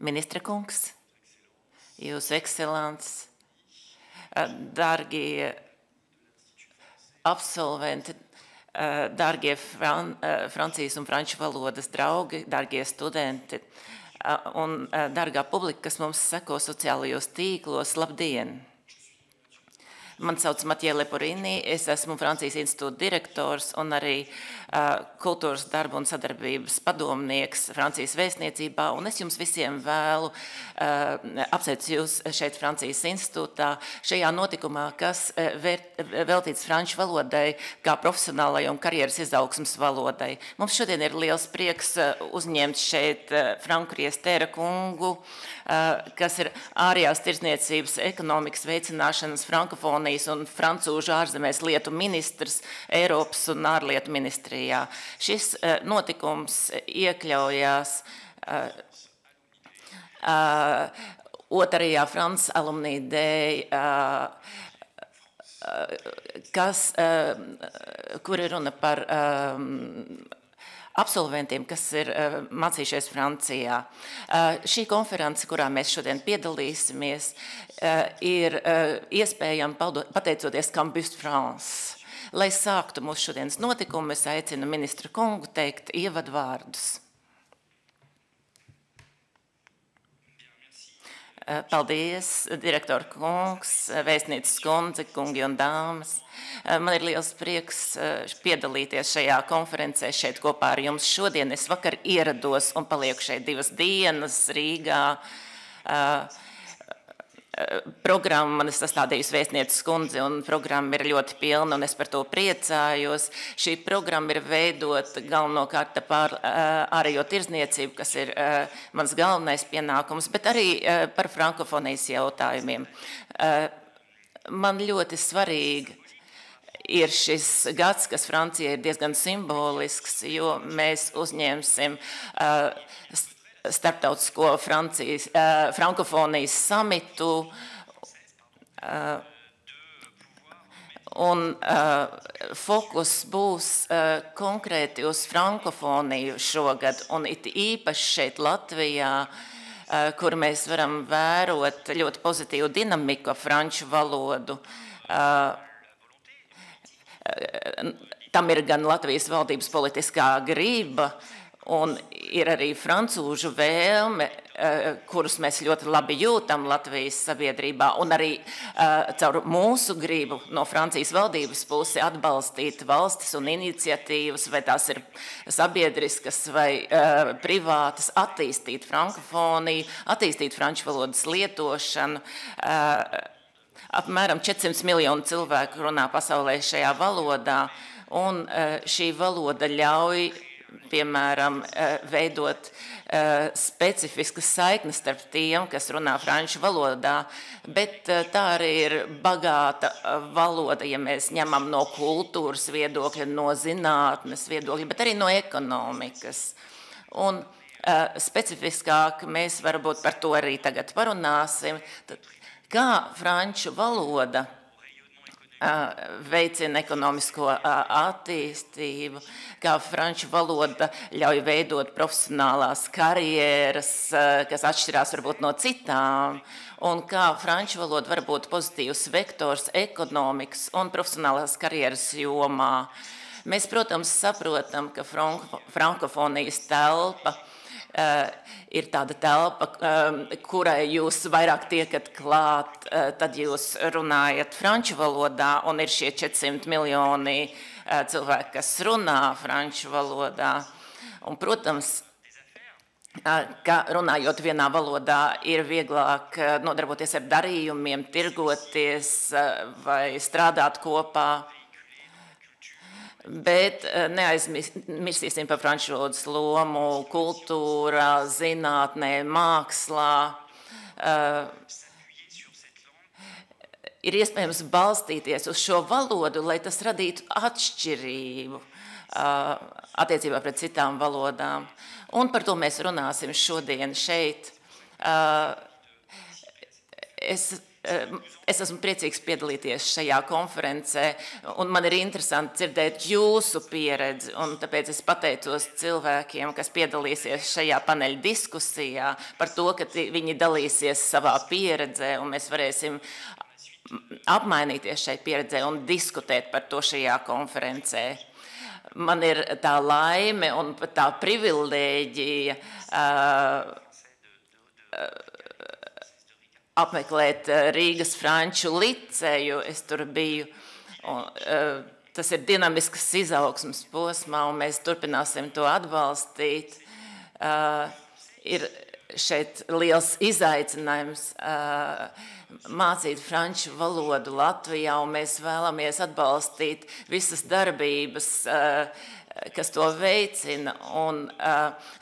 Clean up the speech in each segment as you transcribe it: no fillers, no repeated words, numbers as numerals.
Ministra kungs, Jūsu ekscelents, dārgie absolventi, dārgie Francijas un franču valodas draugi, dārgie studenti un dārgā publika, kas mums seko sociālajos tīklos, labdien! Man sauc Matija Leporini, es esmu Francijas institūta direktors un arī kultūras darba un sadarbības padomnieks Francijas vēstniecībā, un es jums visiem vēlu apsveicu jūs šeit Francijas institūtā šajā notikumā, kas veltīts franču valodai kā profesionālai un karjeras izaugsmas valodai. Mums šodien ir liels prieks uzņemt šeit Franku Riestēra kungu, kas ir ārējās tirdzniecības ekonomikas veicināšanas frankofonijas un francūžu ārzemēs lietu ministrs Eiropas un ārlietu ministrijā. Šis notikums iekļaujās otrajā France Alumni Day, kur ir runa par absolventiem, kas ir mācījušies Francijā. Šī konference, kurā mēs šodien piedalīsimies, ir iespējama pateicoties Campus France. Lai sāktu mūsu šodienas notikumu, es aicinu ministra kungu teikt ievadvārdus. Paldies, direktora kungs, vēstnieces kundze, kungi un dāmas. Man ir liels prieks piedalīties šajā konferencē šeit kopā ar jums šodien. Es vakar ierados un palieku šeit 2 dienas Rīgā. Programma man ir sastādījusi vēstnieces kundze, un programma ir ļoti pilna, un es par to priecājos. Šī programma ir veidota galvenokārt par ārējo tirdzniecību, kas ir mans galvenais pienākums, bet arī par frankofonijas jautājumiem. Man ļoti svarīgi ir šis gads, kas Francijai ir diezgan simbolisks, jo mēs uzņemsim starptautisko frankofonijas samitu, un fokus būs konkrēti uz frankofoniju šogad, un it īpaši šeit Latvijā, kur mēs varam vērot ļoti pozitīvu dinamiku franču valodu. Tam ir gan Latvijas valdības politiskā griba, un ir arī francūžu vēlme, kurus mēs ļoti labi jūtam Latvijas sabiedrībā, un arī caur mūsu gribu no Francijas valdības pusi atbalstīt valstis un iniciatīvas, vai tās ir sabiedriskas vai privātas, attīstīt frankofoniju, attīstīt franču valodas lietošanu. Apmēram 400 miljonu cilvēku runā pasaulē šajā valodā, un šī valoda ļauj, piemēram, veidot specifiskas saiknes starp tiem, kas runā franču valodā, bet tā arī ir bagāta valoda, ja mēs ņemam no kultūras viedokļa, no zinātnes viedokļa, bet arī no ekonomikas. Un specifiskāk mēs varbūt par to arī tagad parunāsim. Kā franču valoda veicina ekonomisko attīstību, kā franču valoda ļauj veidot profesionālās karjeras, kas atšķirās varbūt no citām, un kā franču valoda var būt pozitīvs vektors ekonomikas un profesionālās karjeras jomā. Mēs, protams, saprotam, ka frankofonijas telpa ir tāda telpa, kurai jūs vairāk tiekat klāt, tad jūs runājat franču valodā, un ir šie 400 miljoni cilvēki, kas runā franču valodā. Un, protams, ka runājot vienā valodā ir vieglāk nodarboties ar darījumiem, tirgoties vai strādāt kopā. Bet neaizmirsīsim par franču valodas lomu kultūrā, zinātnē, mākslā. Ir iespējams balstīties uz šo valodu, lai tas radītu atšķirību attiecībā pret citām valodām. Un par to mēs runāsim šodien šeit. Es Es esmu priecīgs piedalīties šajā konferencē, un man ir interesanti dzirdēt jūsu pieredzi, un tāpēc es pateicos cilvēkiem, kas piedalīsies šajā paneļa diskusijā par to, ka viņi dalīsies savā pieredzē, un mēs varēsim apmainīties šai pieredzē un diskutēt par to šajā konferencē. Man ir tā laime un tā privilēģija apmeklēt Rīgas franču liceju. Es tur biju. Tas ir dinamisks izaugsmas posmā, un mēs turpināsim to atbalstīt. Ir šeit liels izaicinājums mācīt franču valodu Latvijā, un mēs vēlamies atbalstīt visas darbības, kas to veicina, un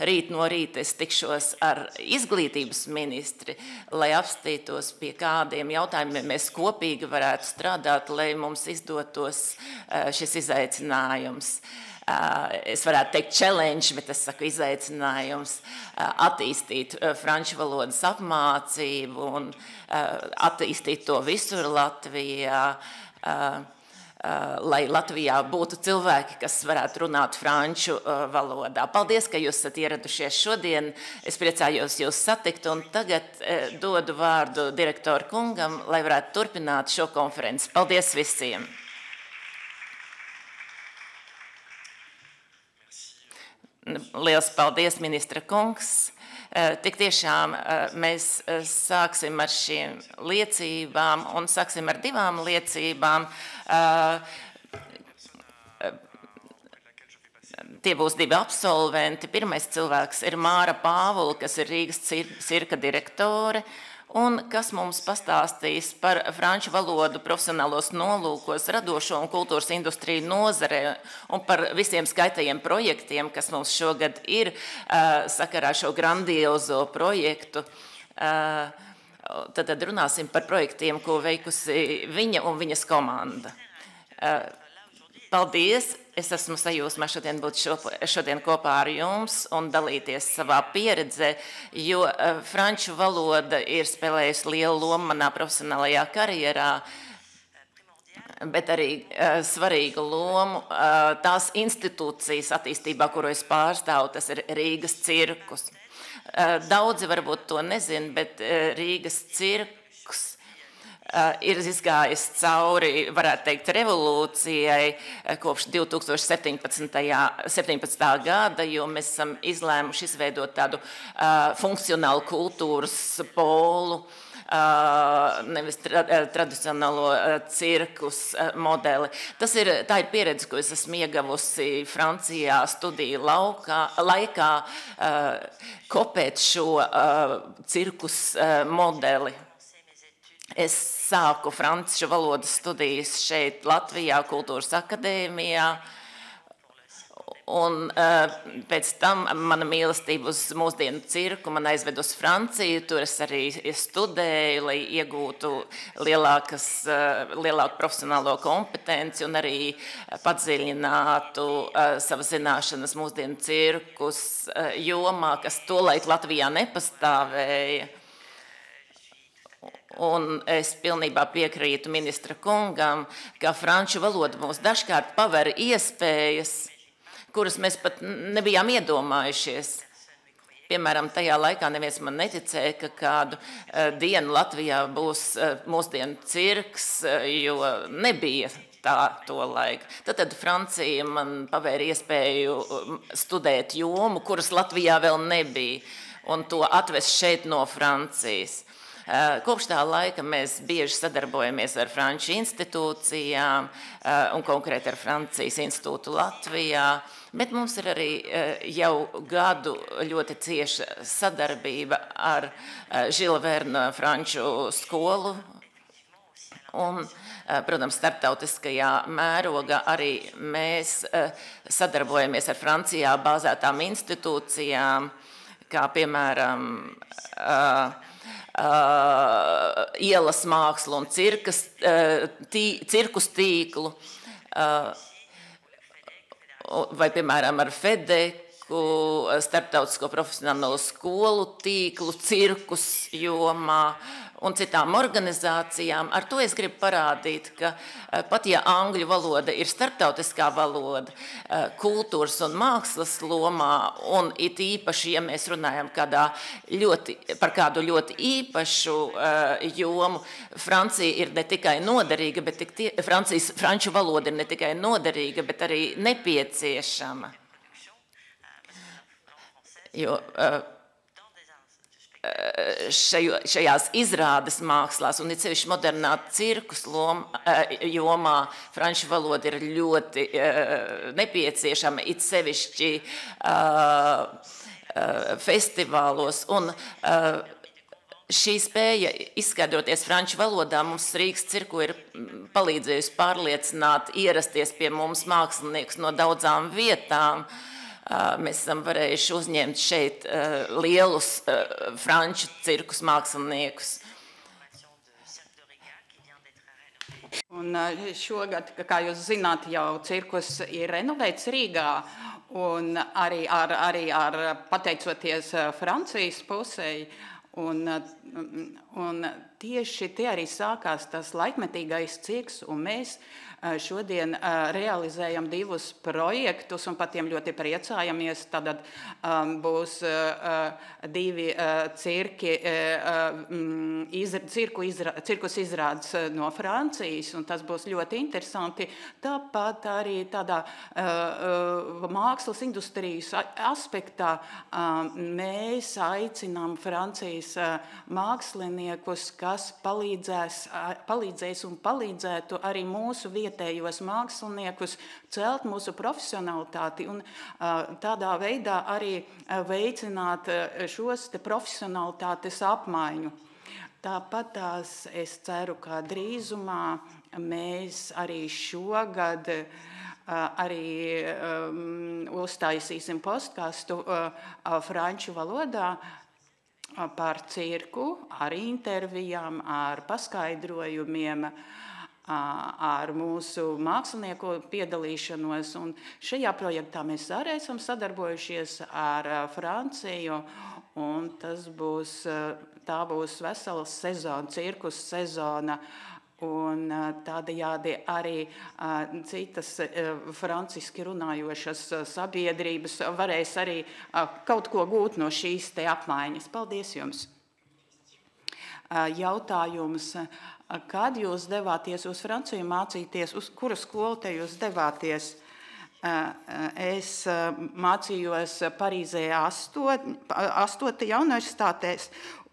rīt no rīta es tikšos ar izglītības ministri, lai apstītos, pie kādiem jautājumiem mēs kopīgi varētu strādāt, lai mums izdotos šis izaicinājums. Es varētu teikt challenge, bet es saku izaicinājums attīstīt franču valodas apmācību un attīstīt to visur Latvijā, lai Latvijā būtu cilvēki, kas varētu runāt franču valodā. Paldies, ka jūs esat ieradušies šodien. Es priecājos jūs satikt, un tagad dodu vārdu direktoru kungam, lai varētu turpināt šo konferenci. Paldies visiem! Liels paldies, ministra kungs! Tik tiešām mēs sāksim ar šīm liecībām un sāksim ar divām liecībām. Tie būs divi absolventi. Pirmais cilvēks ir Māra Pāvula, kas ir Rīgas cirka direktore un kas mums pastāstīs par franču valodu profesionālos nolūkos, radošo un kultūras industriju nozarē un par visiem skaitajiem projektiem, kas mums šogad ir sakarā šo grandiozo projektu. Tad runāsim par projektiem, ko veikusi viņa un viņas komanda. Paldies! Es esmu sajūsmā šodien būt šodien kopā ar jums un dalīties savā pieredzē, jo franču valoda ir spēlējusi lielu lomu manā profesionālajā karjerā, bet arī svarīgu lomu tās institūcijas attīstībā, kuru es pārstāvu, tas ir Rīgas cirkus. Daudzi varbūt to nezin, bet Rīgas cirkus ir izgājis cauri, varētu teikt, revolūcijai kopš 2017. Gada, jo mēs esam izlēmuši izveidot tādu funkcionālu kultūras polu, nevis tradicionālo cirkus modeli. Tā ir pieredze, ko es esmu iegavusi Francijā studiju laikā, kopēt šo cirkus modeli. Es sāku franču valodas studijas šeit Latvijā, Kultūras akadēmijā, un pēc tam mana mīlestība uz mūsdienu cirku man aizved uz Franciju. Tur es arī studēju, lai iegūtu lielāku profesionālo kompetenci un arī padziļinātu savas zināšanas mūsdienu cirkus jomā, kas tolaik Latvijā nepastāvēja. Un es pilnībā piekrītu ministra kungam, ka franču valoda mums dažkārt paver iespējas, kuras mēs pat nebijām iedomājušies. Piemēram, tajā laikā neviens man neticēja, ka kādu dienu Latvijā būs mūsdienu cirks, jo nebija tā to laiku. Tad Francija man pavēra iespēju studēt jomu, kuras Latvijā vēl nebija, un to atvest šeit no Francijas. Kopš tā laika mēs bieži sadarbojamies ar franču institūcijām un konkrēti ar Francijas institūtu Latvijā, bet mums ir arī jau gadu ļoti cieša sadarbība ar Žila Verna franču skolu un, protams, starptautiskajā mērogā arī mēs sadarbojamies ar Francijā bāzētām institūcijām, kā piemēram ielas mākslu un cirkus tīklu, vai, piemēram, ar FEDEKu, starptautisko profesionālo skolu tīklu, cirkus jomā un citām organizācijām. Ar to es gribu parādīt, ka pat ja angļu valoda ir starptautiskā valoda, kultūras un mākslas lomā, un it īpaši, ja mēs runājam par kādu ļoti īpašu jomu, Francija ir ne tikai noderīga, bet franču valoda ir ne tikai noderīga, bet arī nepieciešama. Jo šajās izrādes mākslās un it sevišķi modernā cirkus jomā franču valoda ir ļoti nepieciešama, it sevišķi festivālos. Un šī spēja izskaidroties franču valodā mums Rīgas cirku ir palīdzējusi pārliecināt, ierasties pie mums māksliniekus no daudzām vietām. Mēs esam varējuši uzņemt šeit lielus franču cirkus māksliniekus. Un šogad, kā jūs zināt, jau cirkus ir renovēts Rīgā, un arī pateicoties Francijas pusei. Un tieši te arī sākās tas laikmetīgais cirks, un mēs šodien realizējam 2 projektus un par tiem ļoti priecājamies. Tad būs 2 cirkus izrādes no Francijas, un tas būs ļoti interesanti. Tāpat arī tādā mākslas industrijas aspektā mēs aicinām Francijas māksliniekus, kas palīdzēs un palīdzētu arī mūsu vietējos māksliniekus celt mūsu profesionalitāti un tādā veidā arī veicināt šos te profesionalitātes apmaiņu. Tāpat es ceru, ka drīzumā mēs arī šogad uztaisīsim podcastu franču valodā par cirku, ar intervijām, ar paskaidrojumiem, ar mūsu mākslinieku piedalīšanos. Un šajā projektā mēs arī esam sadarbojušies ar Franciju, un tā būs vesela sezona, cirkus sezona. Un tādējādi arī citas franciski runājošas sabiedrības varēs arī kaut ko gūt no šīs te apmaiņas. Paldies jums! Jautājums, kad jūs devāties uz Franciju mācīties, uz kuru skolu te jūs devāties? Es mācījos Parīzē 8. universitātēs,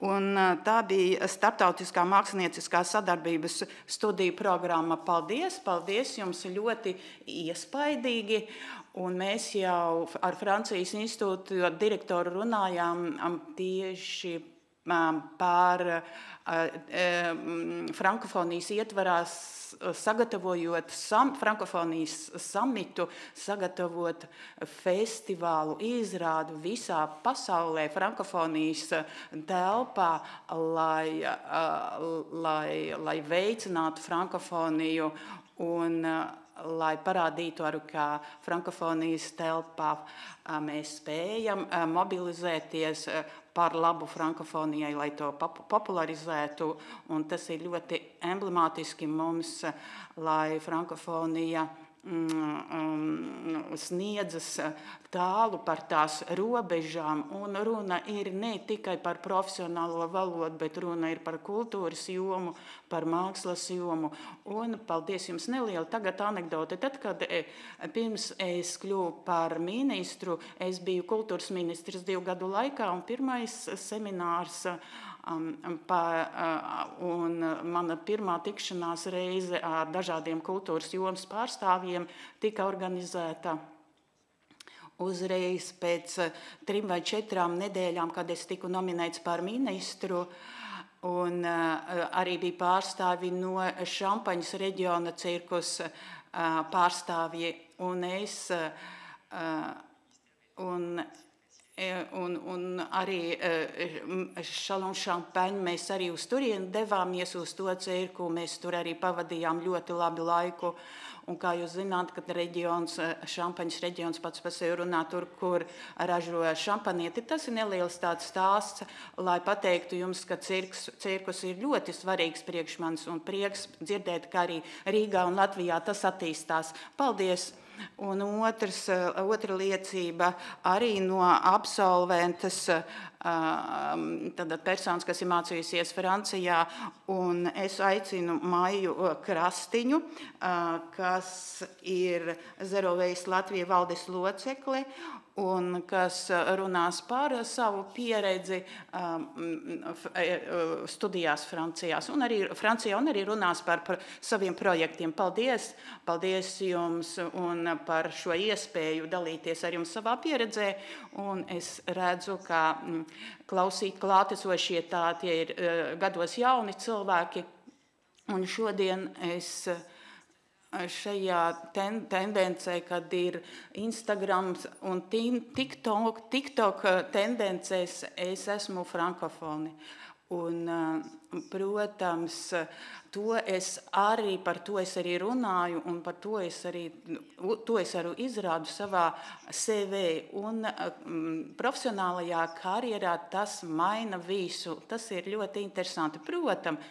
un tā bija starptautiskā mākslinieciskā sadarbības studiju programma. Paldies jums, ļoti iespaidīgi, un mēs jau ar Francijas institūtu direktoru runājām tieši par frankofonijas ietvarās sagatavojot frankofonijas samitu, sagatavot festivālu izrādu visā pasaulē frankofonijas telpā, lai veicinātu frankofoniju un lai parādītu arī, kā frankofonijas telpā mēs spējam mobilizēties par labu frankofonijai, lai to popularizētu. Un tas ir ļoti emblemātiski mums, lai frankofonija sniedzas tālu par tās robežām, un runa ir ne tikai par profesionālo valodu, bet runa ir par kultūras jomu, par mākslas jomu. Un paldies jums neliela tagad anekdote. Tad, kad pirms es kļuvu par ministru, es biju kultūras ministrs 2 gadu laikā, un pirmais seminārs un mana pirmā tikšanās reize ar dažādiem kultūras jomas pārstāvjiem tika organizēta uzreiz pēc 3 vai 4 nedēļām, kad es tiku nominēts par ministru, un arī bija pārstāvi no Šampaņas reģiona cirkus pārstāvji, un arī Chalon Champagne, mēs arī uz turieni devāmies uz to cirku, mēs tur arī pavadījām ļoti labu laiku. Un kā jūs zināt, kad reģions, Šampaņas reģions pats par sevi runā tur, kur ražo šampanieti, tas ir neliels tāds stāsts, lai pateiktu jums, ka cirkus ir ļoti svarīgs priekš manis un prieks dzirdēt, ka arī Rīgā un Latvijā tas attīstās. Paldies! Un otra liecība arī no absolventas, tātad personas, kas ir mācījusies Francijā, un es aicinu Maiju Krastiņu, kas ir Zero Waste Latvija valdes locekle, un kas runās par savu pieredzi studijās Francijā, un arī runās par saviem projektiem. Paldies jums un par šo iespēju dalīties ar jums savā pieredzē, un es redzu, ka klātesošie tie ir gados jauni cilvēki, un šodien es šajā tendencē, kad ir Instagram un TikTok tendencēs, es esmu frankofoni. Un, protams, par to es arī runāju, un par to es arī izrādu savā CV. Un profesionālajā karjerā tas maina visu. Tas ir ļoti interesanti. Protams,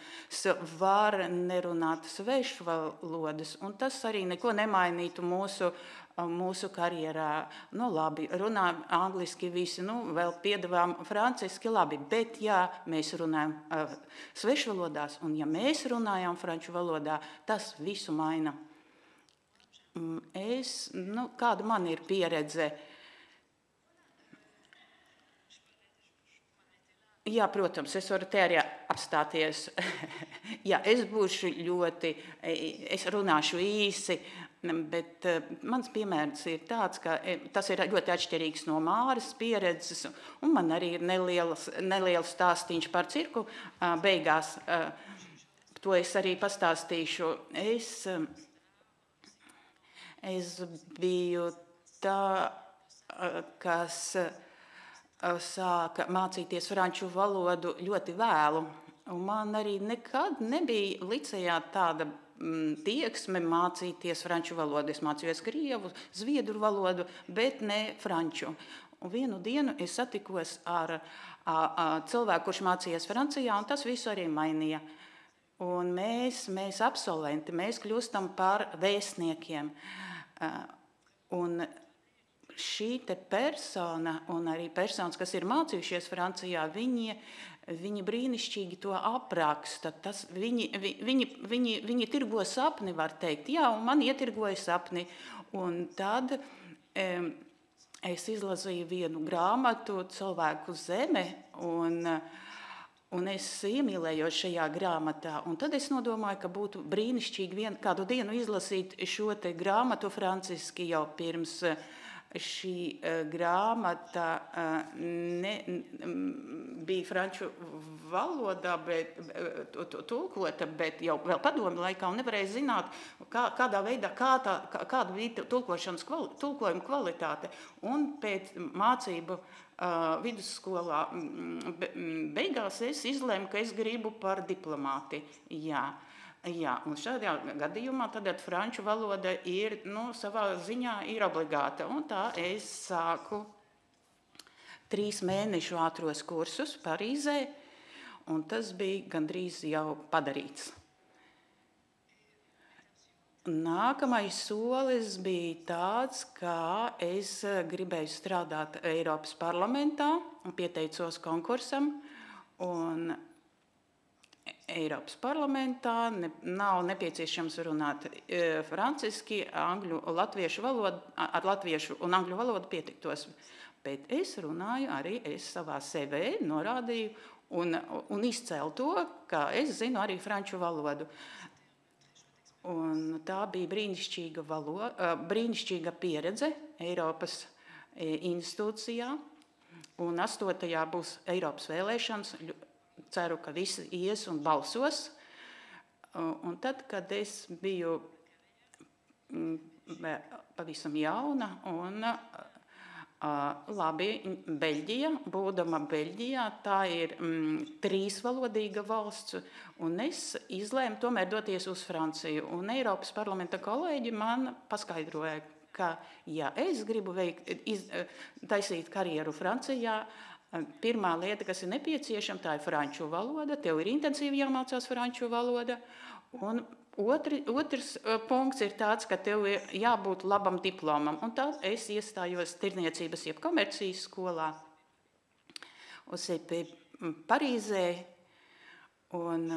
var nerunāt svešvalodas, un tas arī neko nemainītu mūsu karjerā. Nu, labi, runā angliski visi, vēl piedāvām franciski, labi, bet ja mēs runājam svešvalodās, un ja mēs runājam franču valodā, tas visu maina. Kāda man ir pieredze? Jā, protams, es varu te arī apstāties. Jā, es runāšu īsi, bet mans piemērs ir tāds, ka tas ir ļoti atšķirīgs no Māras pieredzes, un man arī ir neliels stāstīņš par cirku beigās. To es arī pastāstīšu. Es biju tā, kas sāka mācīties franču valodu ļoti vēlu. Un man arī nekad nebija licejā tāda tieksme mācīties franču valodu. Es mācījos krievu, zviedru valodu, bet ne franču. Un vienu dienu es satikos ar cilvēku, kurš mācījās Francijā, un tas visu arī mainīja. Un mēs absolventi, mēs kļūstam par vēstniekiem. Un šī te persona un arī personas, kas ir mācījušies Francijā, viņi brīnišķīgi to apraksta. Viņi tirgo sapni, var teikt. Jā, un man ietirgoja sapni. Un tad es izlasīju vienu grāmatu Cilvēku zeme, un es iemīlējos šajā grāmatā. Un tad es nodomāju, ka būtu brīnišķīgi kādu dienu izlasīt šo te grāmatu franciski jau pirms šī grāmata bija franču valodā tulkota, bet jau vēl padomju laikā un nevarēja zināt, kādā veidā, kāda bija tulkojuma kvalitāte. Un pēc mācību vidusskolā beigās es izlēmu, ka es gribu par diplomāti. Jā, un šādā gadījumā tad franču valoda ir, savā ziņā ir obligāta. Un tā es sāku 3 mēnešu ātros kursus Parīzē, un tas bija gandrīz jau padarīts. Nākamais solis bija tāds, ka es gribēju strādāt Eiropas parlamentā un pieteicos konkursam, un Eiropas parlamentā nav nepieciešams runāt franciski, ar latviešu un angļu valodu pietiktos. Bet es runāju arī, es savā CV norādīju un izcēlu to, ka es zinu arī franču valodu. Un tā bija brīnišķīga pieredze Eiropas institūcijā. Un 8. būs Eiropas vēlēšanas. Ceru, ka visi ies un balsos. Un tad, kad es biju pavisam jauna un Labi, Beļģija, būdama Beļģijā, tā ir trīsvalodīga valsts, un es izlēmu tomēr doties uz Franciju. Un Eiropas parlamenta kolēģi man paskaidroja, ka, ja es gribu taisīt karjeru Francijā, pirmā lieta, kas ir nepieciešama, tā ir franču valoda, tev ir intensīvi jāmācās franču valoda, un otrs punkts ir tāds, ka tev ir jābūt labam diplomam, un tad es iestājos tirniecības jeb komercijas skolā uz CP Parīzē, un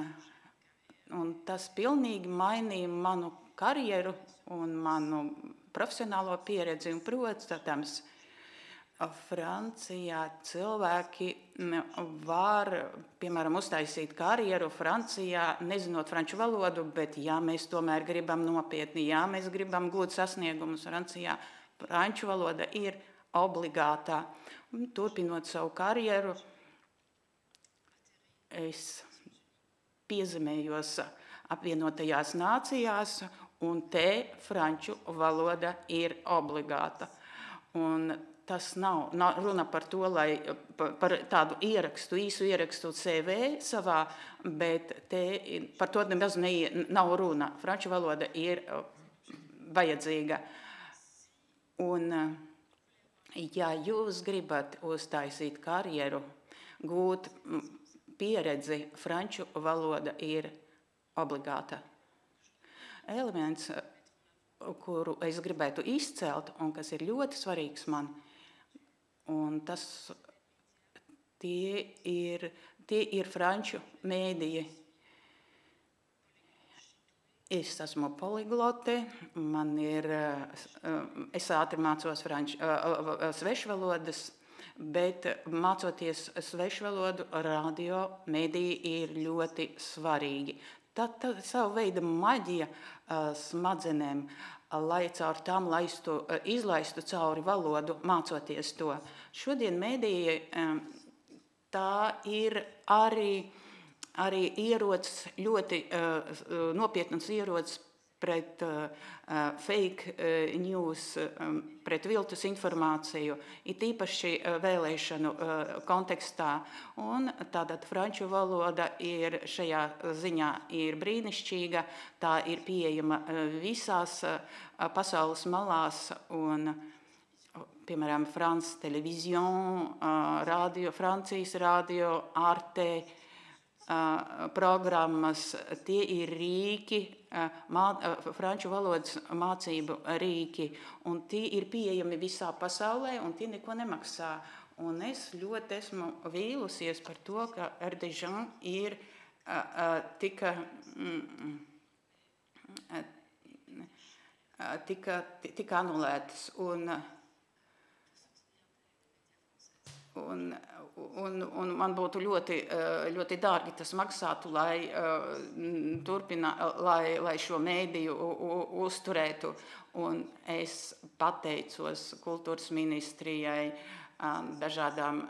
tas pilnīgi mainīja manu karjeru un manu profesionālo pieredzi, un protams, Francijā cilvēki var, piemēram, uztaisīt karjeru Francijā, nezinot franču valodu, bet ja mēs tomēr gribam nopietni, ja mēs gribam gūt sasniegumus Francijā, franču valoda ir obligātā. Un, turpinot savu karjeru, es piezemējos apvienotajās nācijās, un te franču valoda ir obligāta. Un tas nav runa par to, lai par tādu īsu ierakstu CV savā, bet par to nemaz nav runa. Franču valoda ir vajadzīga. Un, ja jūs gribat uztaisīt karjeru, gūt pieredzi, franču valoda ir obligāta. Elements, kuru es gribētu izcelt un kas ir ļoti svarīgs man, un tie ir franču mēdīji. Es esmu poliglote, es ātri mācos svešvalodas, bet mācoties svešvalodu, radio mēdīji ir ļoti svarīgi. Tad savu veidu maģija smadzenēm, lai caur tām izlaistu cauri valodu, mācoties to. Šodien mēdīji tā ir arī ierocis, ļoti nopietnas ierocis pret fake news, pret viltus informāciju, it īpaši vēlēšanu kontekstā. Un tātad franču valoda ir šajā ziņā ir brīnišķīga, tā ir pieejama visās pasaules malās, un, piemēram, France Television, Francijas radio, Arte, programmas, tie ir rīki, franču valodas mācību rīki, un tie ir pieejami visā pasaulē, un tie neko nemaksā. Un es ļoti esmu vīlusies par to, ka Erdežan ir tika anulētas. Un man būtu ļoti dārgi tas maksātu, lai šo mēdīju uzturētu. Un es pateicos kultūras ministrijai, dažādiem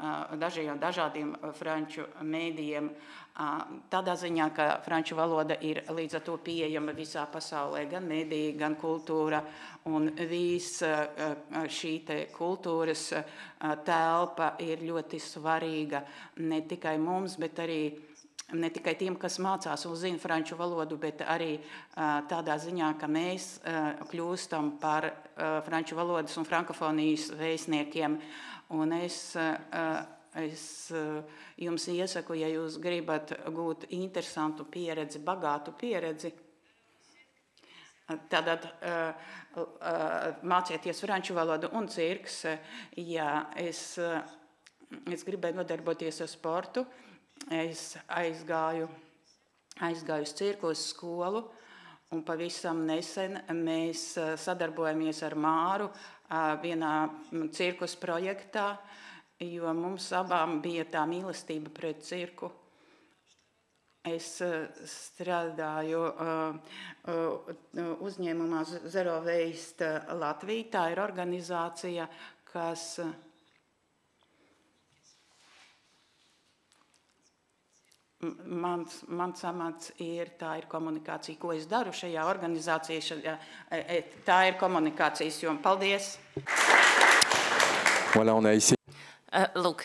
franču mēdījiem, tādā ziņā, ka franču valoda ir līdz ar to pieejama visā pasaulē, gan mēdīji, gan kultūra, un visa šī kultūras telpa ir ļoti svarīga ne tikai mums, bet arī ne tikai tiem, kas mācās un zina franču valodu, bet arī tādā ziņā, ka mēs kļūstam par franču valodas un frankofonijas vēstniekiem. Un es jums iesaku, ja jūs gribat gūt interesantu pieredzi, bagātu pieredzi, tad mācieties franču valodu un cirks. Ja es gribēju nodarboties ar sportu, es aizgāju uz cirku, uz skolu, un pavisam nesen mēs sadarbojamies ar Māru vienā cirkus projektā, jo mums abām bija tā mīlestība pret cirku. Es strādāju uzņēmumā Zero Waste Latvija. Tā ir organizācija, kas mans amats tā ir komunikācija. Ko es daru šajā organizācijā? Tā ir komunikācijas joma. Paldies! Voilà, on a essayé. Lūk,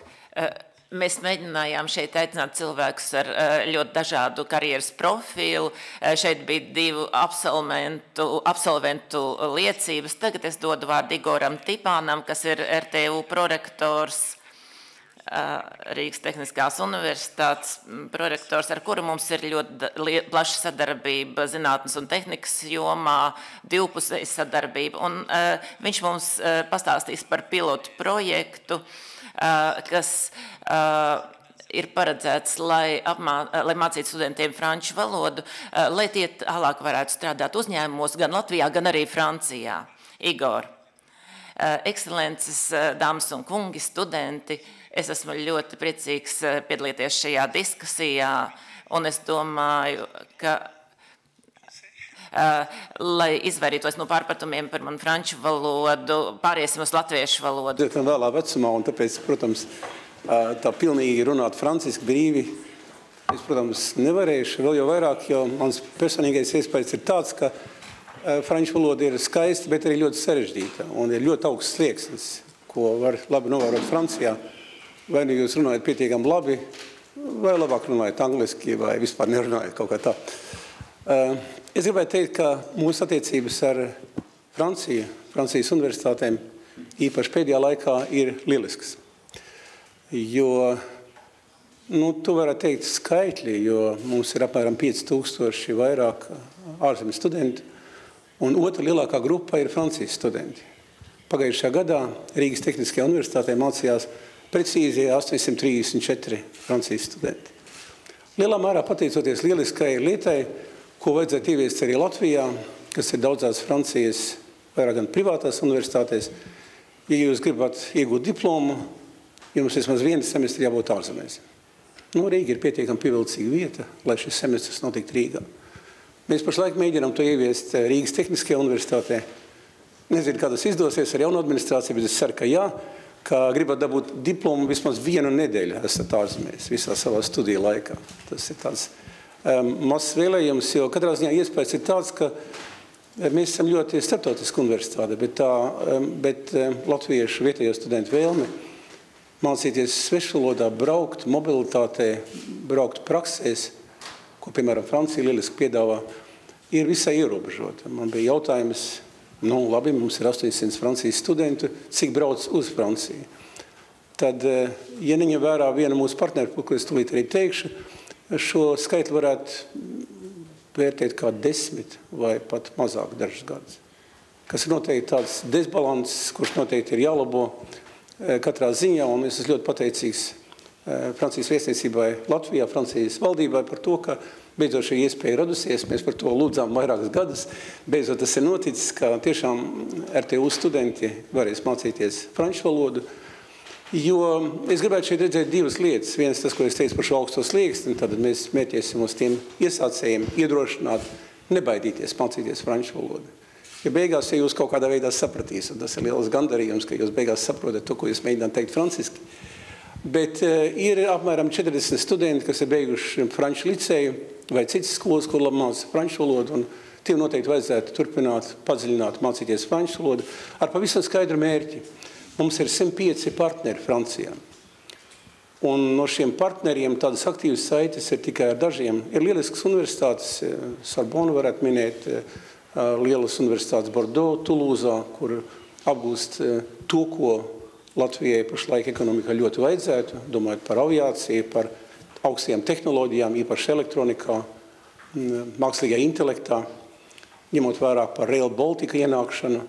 mēs mēģinājām šeit aicināt cilvēkus ar ļoti dažādu karjeras profilu. Šeit bija 2 absolventu liecības. Tagad es dodu vārdu Igoram Tipānam, kas ir RTU prorektors, Rīgas Tehniskās universitātes prorektors, ar kuru mums ir ļoti plaša sadarbība zinātnes un tehnikas jomā, divpusēja sadarbība. Un viņš mums pastāstīs par pilotu projektu, kas ir paredzēts, lai mācītu studentiem franču valodu, lai tie tālāk varētu strādāt uzņēmumos gan Latvijā, gan arī Francijā. Igor, ekscelences, dāmas un kungi, studenti, es esmu ļoti priecīgs piedalīties šajā diskusijā, un es domāju, ka, lai izvairītos no pārpratumiem par manu franču valodu, pāriesim uz latviešu valodu. Diezgan vēlā vecumā, un tāpēc, protams, tā pilnīgi runāt franciski brīvi, es, protams, nevarēšu vēl jau vairāk, jo mans personīgais iespējas ir tāds, ka franču valoda ir skaista, bet arī ļoti sarežģīta, un ir ļoti augsts slieksnis, ko var labi novērot Francijā. Vai nu jūs runājat pietiekami labi, vai labāk runājat angliski, vai vispār nerunājat kaut kā tā. Es gribētu teikt, ka mūsu attiecības ar Franciju, Francijas universitātēm, īpaši pēdējā laikā, ir lielisks. Jo, tu varētu teikt skaitļi, jo mums ir apmēram 5000 vairāk ārzemju studentu, un otra lielākā grupa ir Francijas studenti. Pagājušajā gadā Rīgas Tehniskajā universitātē mācījās precīzi 834 Francijas studenti. Lielā mērā pateicoties lieliskai lietai, ko vajadzētu ieviest arī Latvijā, kas ir daudzās Francijas, vairāk gan privātās universitātēs. Ja jūs gribat iegūt diplomu, jums vismaz 1 semestri jābūt ārzemēs. Rīga ir pietiekami pievilcīga vieta, lai šis semestrs notiktu Rīgā. Mēs pašlaik mēģinām to ieviest Rīgas Tehniskajā universitātē. Nezinu, kā tas izdosies ar jaunu administrāciju, bet es ceru, ka jā, ka gribat dabūt diplomu vismaz 1 nedēļu esat ārzemēs visā savā studiju laikā. Tas ir tāds mazs vēlējums, jo katrā ziņā iespējas ir tāds, ka mēs esam ļoti starptautiska universitāte, bet latviešu vietējo studentu vēlme mācīties svešvalodā, braukt mobilitātē, braukt praksēs, ko, piemēram, Francija lieliski piedāvā, ir visai ierobežota. Man bija jautājums, labi, mums ir 800 Francijas studentu, cik brauc uz Franciju. Tad, ja neņem vērā viena mūsu partneri, ko es tūlīt arī teikšu, šo skaitli varētu vērtēt kā 10 vai pat mazāk dažus gadus. Kas ir noteikti tāds desbalans, kurš noteikti ir jālabo katrā ziņā, un es esmu ļoti pateicīgs Francijas vēstniecībai Latvijā, Francijas valdībai par to, ka beidzot šī iespēja radusies, mēs par to lūdzām vairākus gadus. Beidzot tas ir noticis, ka tiešām RTU studenti varēs mācīties franču valodu, jo es gribētu šeit redzēt 2 lietas. Viens tas, ko es teicu par šo augsto slieksni, tad mēs mērķēsim uz tiem iesācējiem iedrošināt, nebaidīties mācīties franču valodu. Ja beigās, ja jūs kaut kādā veidā sapratīs, un tas ir liels gandarījums, ka jūs beigās saprotat to, ko jūs mēģināt teikt franciski, bet ir apmēram 40 studenti, kas ir beiguši franču liceju vai citas skolas, kur labi māca franču valodu, un tiem noteikti vajadzētu turpināt, padziļināt, mācīties franču valodu ar pavisam skaidru mērķi. Mums ir 105 partneri Francijā. Un no šiem partneriem tādas aktīvas saites ir tikai ar dažiem. Ir lieliskas universitātes, Sorbonu varētu minēt, lielas universitātes Bordeaux, Tulūzā, kur apgūst to, ko Latvijai pašlaik ekonomikā ļoti vajadzētu, domājot par aviāciju, par augstajām tehnoloģijām, īpaši elektronikā, mākslīgajā intelektā, ņemot vērā par Rail Baltica ienākšanu.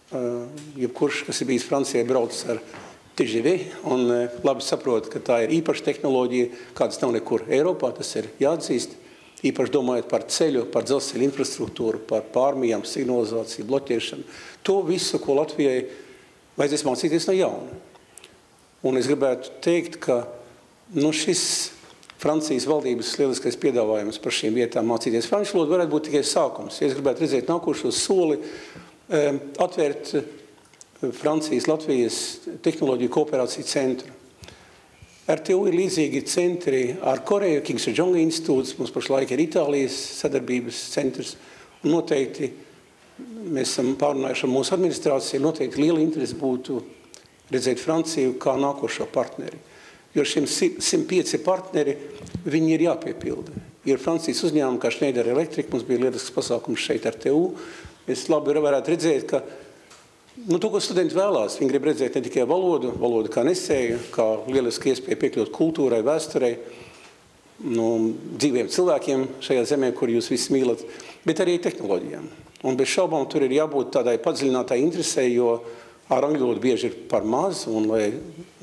Jebkurš, kas ir bijis Francijai, braucis ar TGV, un labi saprot, ka tā ir īpaša tehnoloģija, kādas nav nekur Eiropā, tas ir jāatzīst. Īpaši domājot par ceļu, par dzelzceļa infrastruktūru, par pārmijām, signalizāciju, bloķēšanu. To visu, ko Latvijai vajadzēs mācīties no jauna. Un es gribētu teikt, ka šis Francijas valdības lieliskais piedāvājums par šīm vietām mācīties franču valodu varētu būt tikai sākums. Es gribētu redzēt nākošo soli, atvērt Francijas, Latvijas tehnoloģiju kooperāciju centru. RTU ir līdzīgi centri ar Koreju, King Sejong institūts, mums pašlaik ir Itālijas sadarbības centrs, un noteikti mēs esam pārunājuši ar mūsu administrāciju, noteikti liela interese būtu redzēt Franciju kā nākošo partneri. Jo šiem 105 partneri, viņi ir jāpiepilda. Ir Francijas uzņēmumi, kā Schneider Electric, mums bija lielisks pasākums šeit ar TU. Es labi varētu redzēt, ka to, ko studenti vēlās, viņi grib redzēt ne tikai valodu kā nesēju, kā lieliski iespēja piekļūt kultūrai, vēsturei, dzīviem cilvēkiem šajā zemē, kur jūs visi mīlat, bet arī tehnoloģijām. Un bez šaubām tur ir jābūt tādai padziļinātai interesei, jo ar angļu valodu bieži ir par maz, un lai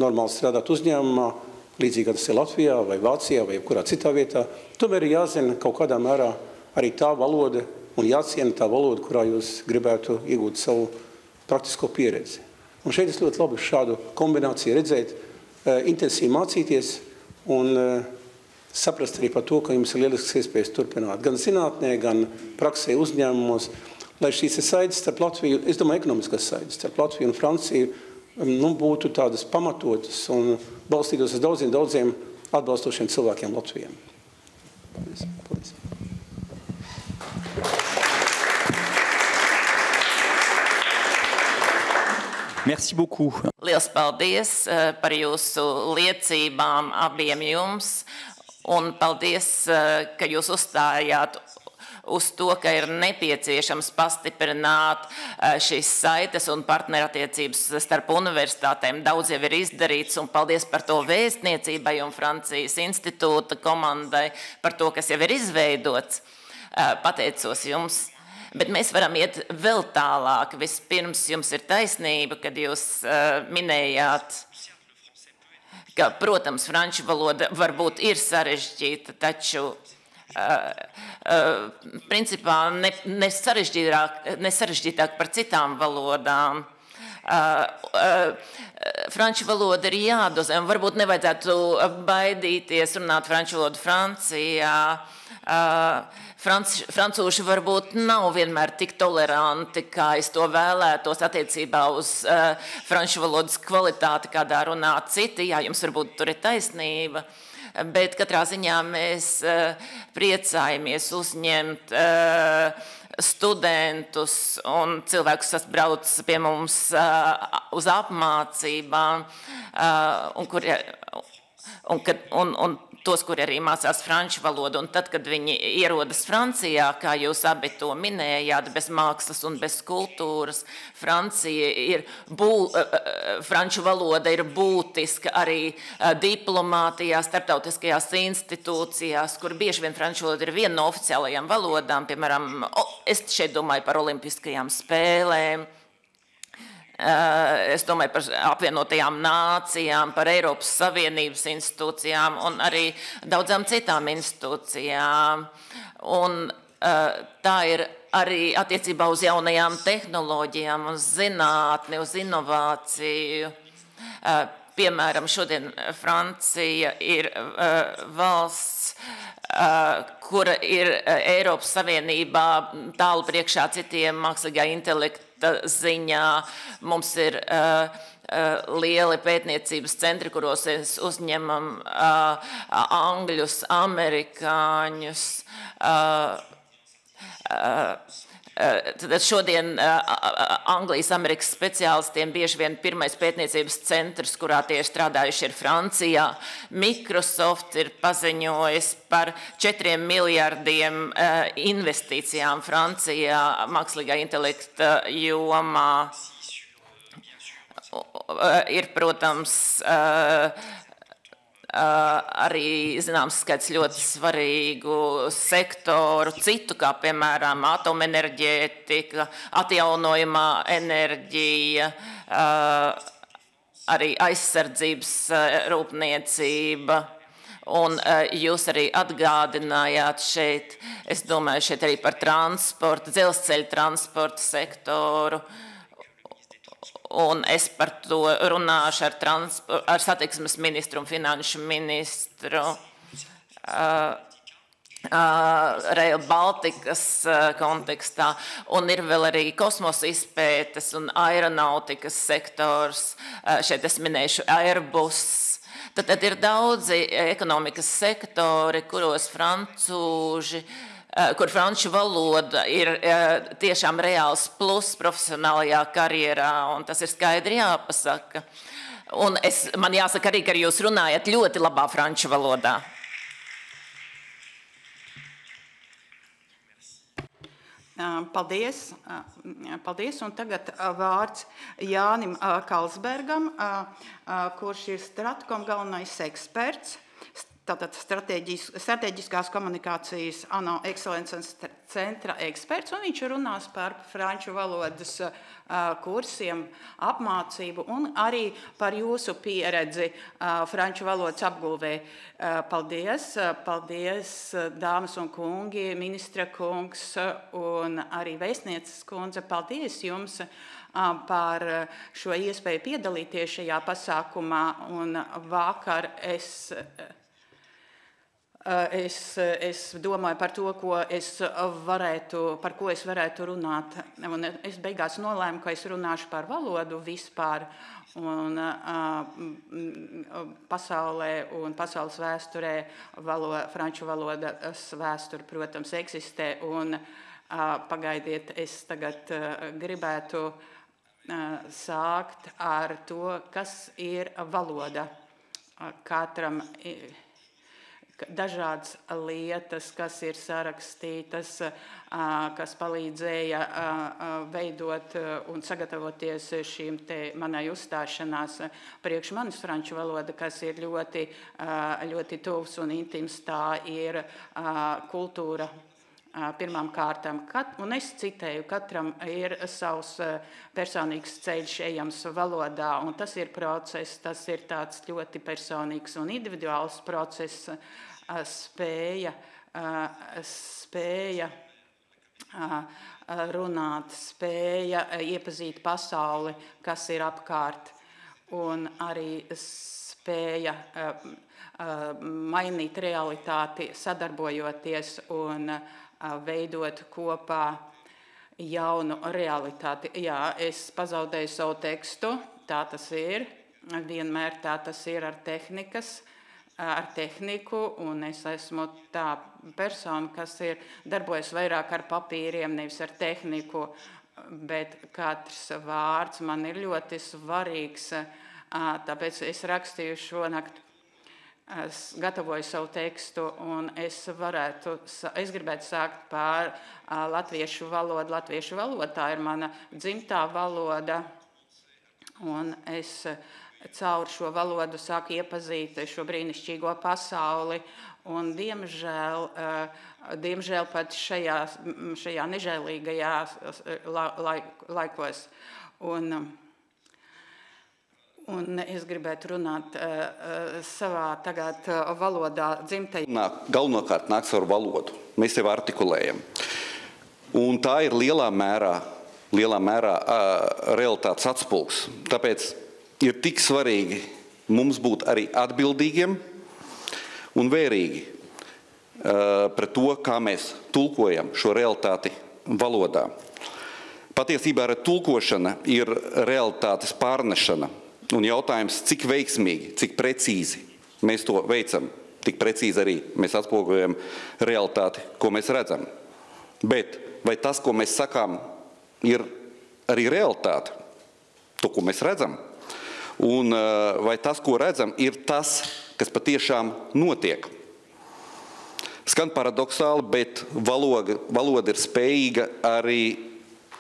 normāli strādāt uzņēmumā, līdzīgi kā tas ir Latvijā vai Vācijā vai jebkurā citā vietā, tomēr ir jāzina kaut kādā mērā arī tā valoda un jāciena tā valoda, kurā jūs gribētu iegūt savu praktisko pieredzi. Un šeit es ļoti labi šādu kombināciju redzēt, intensīvi mācīties un saprast arī par to, ka jums ir lielisks iespējas turpināt gan zinātnē, gan praksē uzņēmumos, lai šīs saites starp Latviju, es domāju, ekonomiskās saites starp Latviju un Franciju, būtu tādas pamatotas un balstītos uz daudziem atbalstošiem cilvēkiem Latvijiem. Paldies. Paldies. Merci beaucoup. Liels paldies par jūsu liecībām abiem jums, un paldies, ka jūs uzstājāt uz to, ka ir nepieciešams pastiprināt šīs saites un partnerattiecības starp universitātēm. Daudz jau ir izdarīts, un paldies par to vēstniecībai un Francijas institūta komandai par to, kas jau ir izveidots. Pateicos jums. Bet mēs varam iet vēl tālāk. Vispirms jums ir taisnība, kad jūs minējāt, ka, protams, franču valoda varbūt ir sarežģīta, taču principā ne sarežģītāk par citām valodām. Franču valoda ir jādozē, un varbūt nevajadzētu baidīties runāt franču valodu Francijā. Francūši varbūt nav vienmēr tik toleranti, kā es to vēlētos attiecībā uz franču valodas kvalitāti, kādā runā citi. Jā, jums varbūt tur ir taisnība. Bet katrā ziņā mēs priecājamies uzņemt studentus un cilvēkus, kas brauc pie mums uz apmācībām, un tos, kuri arī mācās franču valodu. Un tad, kad viņi ierodas Francijā, kā jūs abi to minējāt, bez mākslas un bez kultūras, franču valoda ir būtiska arī diplomātijā, starptautiskajās institūcijās, kur bieži vien franču valoda ir viena no oficiālajām valodām, piemēram, es šeit domāju par olimpiskajām spēlēm. Es domāju par apvienotajām nācijām, par Eiropas Savienības institūcijām un arī daudzām citām institūcijām. Un tā ir arī attiecībā uz jaunajām tehnoloģijām, uz zinātni, uz inovāciju. Piemēram, šodien Francija ir valsts, kura ir Eiropas Savienībā tālu priekšā citiem mākslīgā intelekta ziņā. Mums ir lieli pētniecības centri, kuros uzņemam angļus, amerikāņus. Tad šodien Anglijas, Amerikas speciālistiem bieži vien pirmais pētniecības centrs, kurā tie ir strādājuši, ir Francijā. Microsoft ir paziņojis par 4 miljardiem investīcijām Francijā mākslīgā intelekta jomā. Ir, protams, arī zināms skaits ļoti svarīgu sektoru, citu, kā piemēram atomenerģētika, atjaunojamā enerģija, arī aizsardzības rūpniecība. Un jūs arī atgādinājāt šeit, es domāju, šeit arī par transportu, dzelzceļa transporta sektoru. Un es par to runāšu ar satiksmes ministru un finanšu ministru. Rail Baltikas kontekstā, un ir vēl arī kosmosa izpētes un aeronautikas sektors. Šeit es minēšu Airbus. Tad ir daudzi ekonomikas sektori, kuros kur franču valoda ir tiešām reāls plus profesionālajā karjerā, un tas ir skaidri jāpasaka. Un man jāsaka arī, ka jūs runājat ļoti labā franču valodā. Paldies. Paldies. Un tagad vārds Jānim Kalsbergam, kurš ir Stratkom galvenais eksperts. Tātad strateģiskās komunikācijas ANO ekscelences centra eksperts, un viņš runās par franču valodas kursiem, apmācību un arī par jūsu pieredzi franču valodas apgūvē. Paldies, paldies, dāmas un kungi, ministra kungs un arī vēstnieces kundze. Paldies jums par šo iespēju piedalīties šajā pasākumā, un vakar Es domāju par to, par ko es varētu runāt. Un es beigās nolēmu, ka es runāšu par valodu vispār un pasaulē un pasaules vēsturē franču valodas vēsture, protams, eksistē. Un pagaidiet, es tagad gribētu sākt ar to, kas ir valoda. Katram dažādas lietas, kas ir sarakstītas, kas palīdzēja veidot un sagatavoties šīm te manai uzstāšanās priekš manis franču valoda, kas ir ļoti, ļoti tuvs un intims. Tā ir kultūra pirmām kārtām. Un es citēju, katram ir savs personīgs ceļš ejams valodā, un tas ir process, tas ir tāds ļoti personīgs un individuāls process, spēja runāt, spēja iepazīt pasauli, kas ir apkārt, un arī spēja mainīt realitāti, sadarbojoties un veidot kopā jaunu realitāti. Jā, es pazaudēju savu tekstu, tā tas ir, vienmēr tā tas ir ar tehniku, un es esmu tā persona, kas darbojas vairāk ar papīriem, nevis ar tehniku, bet katrs vārds man ir ļoti svarīgs, tāpēc es rakstīju šonakt, es gatavoju savu tekstu, un es gribētu sākt par latviešu valodu. Latviešu valoda, tā ir mana dzimtā valoda, un es caur šo valodu sāku iepazīt šo brīnišķīgo pasauli, un diemžēl pat šajā nežēlīgajā laikos. Un es gribētu runāt savā tagad valodā dzimtajā. Galvenokārt nāks ar valodu. Mēs tev artikulējam. Un tā ir lielā mērā realitātes atspulgs. Tāpēc ir tik svarīgi mums būt arī atbildīgiem un vērīgi pret to, kā mēs tulkojam šo realitāti valodā. Patiesībā arī tulkošana ir realitātes pārnešana. Un jautājums, cik veiksmīgi, cik precīzi mēs to veicam, tik precīzi arī mēs atspogojam realitāti, ko mēs redzam. Bet vai tas, ko mēs sakām, ir arī realitāte, to, ko mēs redzam? Un vai tas, ko redzam, ir tas, kas patiešām notiek? Skan paradoxāli, bet valoda ir spējīga arī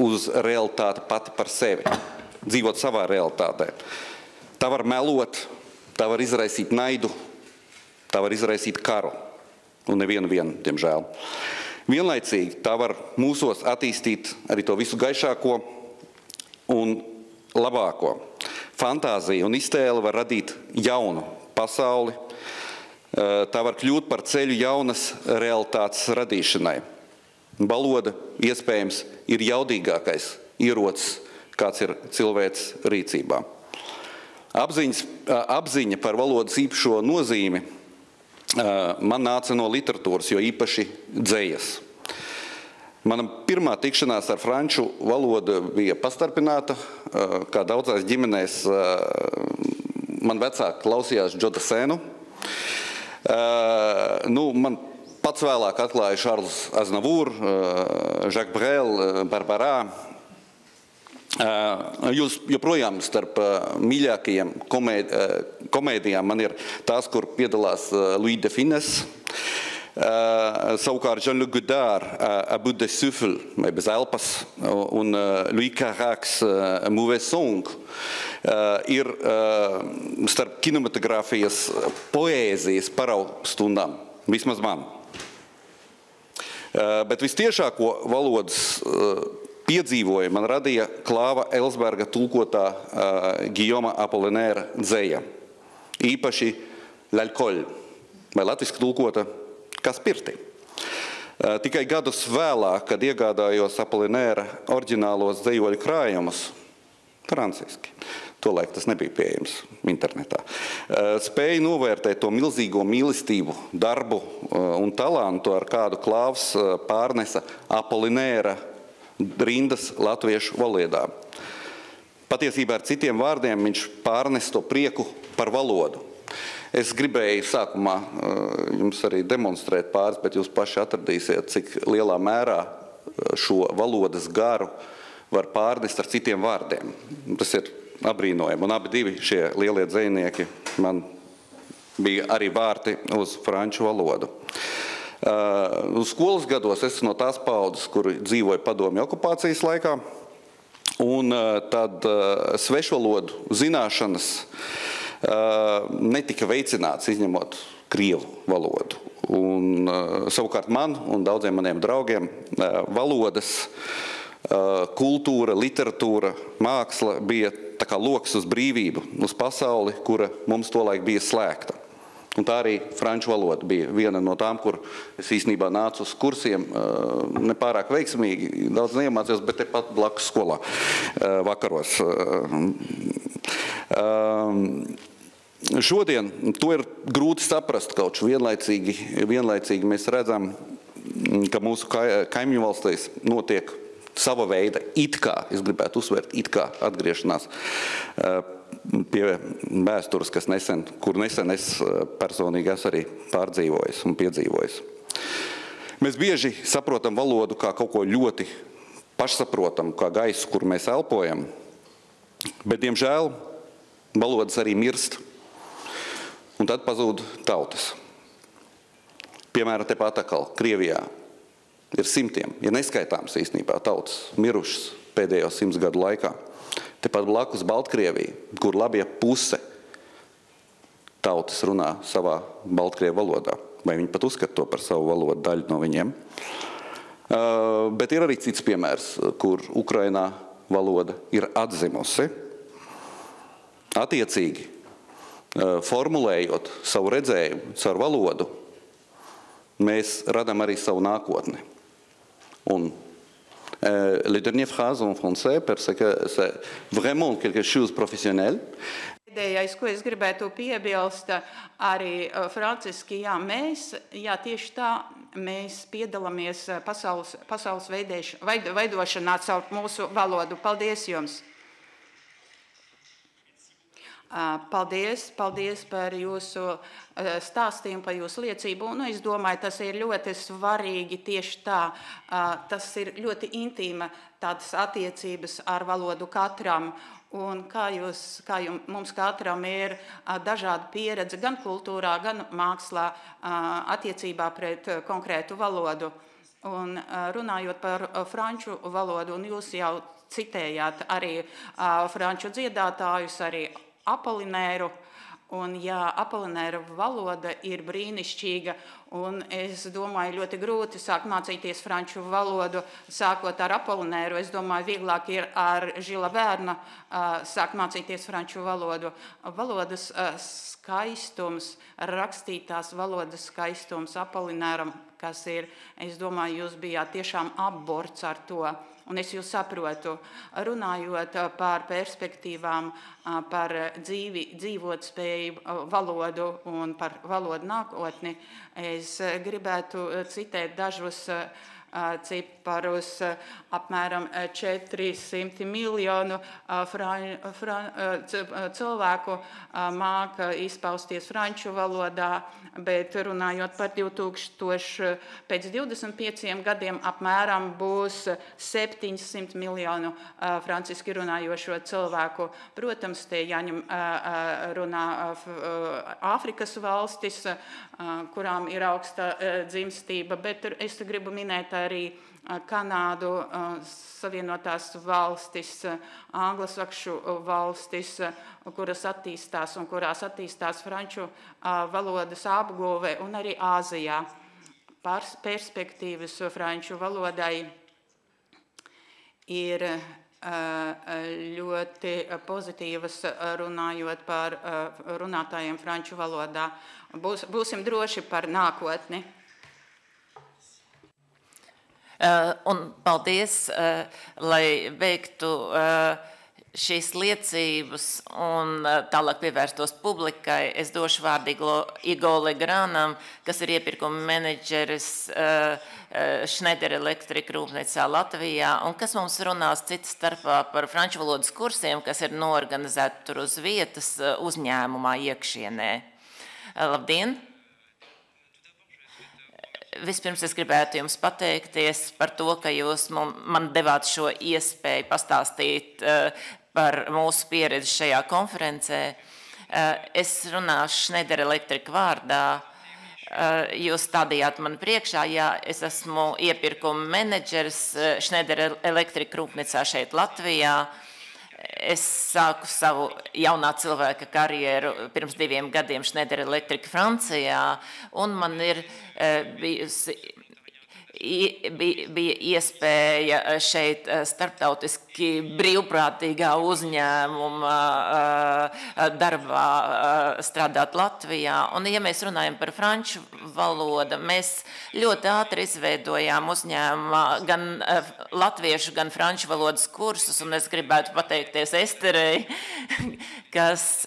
uz realitāti pati par sevi, dzīvot savā realitātē. Tā var melot, tā var izraisīt naidu, tā var izraisīt karu, un nevienu, diemžēl. Vienlaicīgi tā var mūsos attīstīt arī to visu gaišāko un labāko. Fantāzija un iztēle var radīt jaunu pasauli, tā var kļūt par ceļu jaunas realitātes radīšanai. Valoda, iespējams, ir jaudīgākais ierocis, kāds ir cilvēks rīcībā. Apziņa par valodas īpašo nozīmi man nāca no literatūras, jo īpaši dzejas. Mana pirmā tikšanās ar franču valodu bija pastarpināta, kā daudzās ģimenēs man vecāki klausījās Džo Dasenu. Man pats vēlāk atklāja Šarls Aznavūr, Žak Brel, Barbarā. Jūs joprojām starp mīļākajiem komēdijām man ir tās, kur piedalās Louis de Funès, savukārt Jean-Luc Godard, À bout de souffle, vai bez elpas, un Louis Carax, Mauvais song, ir starp kinematogrāfijas poēzijas paraugstundām, vismaz man. Bet vistiešāko valodas piedzīvojumu man radīja Klāva Elsberga tulkotā Guillaume Apollinaire dzeja. Īpaši L'alcool, vai latviski tulkota Kas pirti. Tikai gadus vēlāk, kad iegādājos Apollinaire oriģinālos dzejoļu krājumus, franciski, tolaik tas nebija pieejams internetā, spēju novērtēt to milzīgo mīlestību, darbu un talantu, ar kādu Klāvs pārnesa Apollinaire rindas latviešu valodā. Patiesībā ar citiem vārdiem viņš pārnes to prieku par valodu. Es gribēju sākumā jums arī demonstrēt pāris, bet jūs paši atradīsiet, cik lielā mērā šo valodas garu var pārnest ar citiem vārdiem. Tas ir abrīnojami, un abi divi šie lielie dzejnieki man bija arī vārti uz franču valodu. Uz skolas gados es no tās paudzes, kuri dzīvoja padomju okupācijas laikā, un tad svešvalodu zināšanas netika veicināts, izņemot krievu valodu. Un savukārt man un daudziem maniem draugiem valodas, kultūra, literatūra, māksla bija tā kā loks uz brīvību, uz pasauli, kura mums tolaik bija slēgta. Un tā arī franču valoda bija viena no tām, kur es īstenībā nācu uz kursiem nepārāk veiksmīgi, daudz neiemācījos, bet tepat blakus skolā vakaros. Šodien to ir grūti saprast, kaut vienlaicīgi mēs redzam, ka mūsu kaimiņu valstīs notiek sava veida it kā, es gribētu uzsvērt, it kā atgriešanās pie vēstures, kur nesen es personīgi esmu arī pārdzīvojis un piedzīvojis. Mēs bieži saprotam valodu kā kaut ko ļoti pašsaprotam, kā gaisu, kur mēs elpojam, bet, diemžēl, valodas arī mirst, un tad pazūd tautas. Piemēram, tepat atkal Krievijā ir simtiem, ir neskaitāms īstenībā tautas mirušas pēdējo 100 gadu laikā. Tepat blakus Baltkrievija, kur labie puse tautas runā savā Baltkrievu valodā, vai viņi pat uzskata to par savu valodu daļu no viņiem. Bet ir arī cits piemērs, kur Ukrainā valoda ir atzimusi. Attiecīgi, formulējot savu redzējumu, savu valodu, mēs radām arī savu nākotni. Un les dernières phrases en français, parce que c'est vraiment quelque chose professionnel. Pēdējais, ko es gribētu piebilst, arī franciski, tieši tā, mēs piedalāmies pasaules veidošanā caur mūsu valodu. Paldies jums! Paldies par jūsu stāstījumu, par jūsu liecību. Un es domāju, tas ir ļoti svarīgi tieši tā. Tas ir ļoti intīma tādas attiecības ar valodu katram. Un kā mums katram ir dažāda pieredze gan kultūrā, gan mākslā attiecībā pret konkrētu valodu. Un runājot par franču valodu, un jūs jau citējāt arī franču dziedātājus, arī Apollinaire, un Apollinaire valoda ir brīnišķīga, un es domāju, ļoti grūti sākt mācīties franču valodu, sākot ar Apollinaire. Es domāju, vieglāk ir ar Žila Vērna sākt mācīties franču valodu. Valodas skaistums, rakstītās valodas skaistums Apollinairam, kas ir, es domāju, jūs bijāt tiešām apborts ar to. Un es jūs saprotu, runājot par perspektīvām, par dzīvot spēju valodu un par valodu nākotni, es gribētu citēt dažus ciparus, apmēram 400 miljonu cilvēku māka izpausties franču valodā, bet runājot par 2000, pēc 25 gadiem apmēram būs 700 miljonu franciski runājošo cilvēku. Protams, te jāņem runā Āfrikas valstis, kurām ir augsta dzimstība, bet es gribu minēt arī Kanādu, Savienotās valstis, anglosakšu valstis, kuras attīstās un kurās attīstās franču valodas apguve, un arī Āzijā. Perspektīvas franču valodai ir ļoti pozitīvas, runājot par runātājiem franču valodā. Būsim droši par nākotni. Un paldies, lai veiktu šīs liecības un tālāk pievērstos publikai. Es došu vārdu Igo Legrānam, kas ir iepirkuma menedžeris Schneider Electric rūpnīcā Latvijā, un kas mums runās citas starpā par franču valodas kursiem, kas ir noorganizēti tur uz vietas uzņēmumā iekšienē. Labdien! Vispirms es gribētu jums pateikties par to, ka jūs man devāt šo iespēju pastāstīt par mūsu pieredzi šajā konferencē. Es runāšu Schneider Electric vārdā. Jūs stādījāt man priekšā, jā, es esmu iepirkuma menedžeris Schneider Electric rūpnīcā šeit Latvijā. Es sāku savu jaunā cilvēka karjeru pirms 2 gadiem Schneider Electric Francijā, un man ir bija iespēja šeit starptautiski brīvprātīgā uzņēmuma darbā strādāt Latvijā. Un, ja mēs runājam par franču valodu, mēs ļoti ātri izveidojām uzņēmumā gan latviešu, gan franču valodas kursus, un es gribētu pateikties Esterei, kas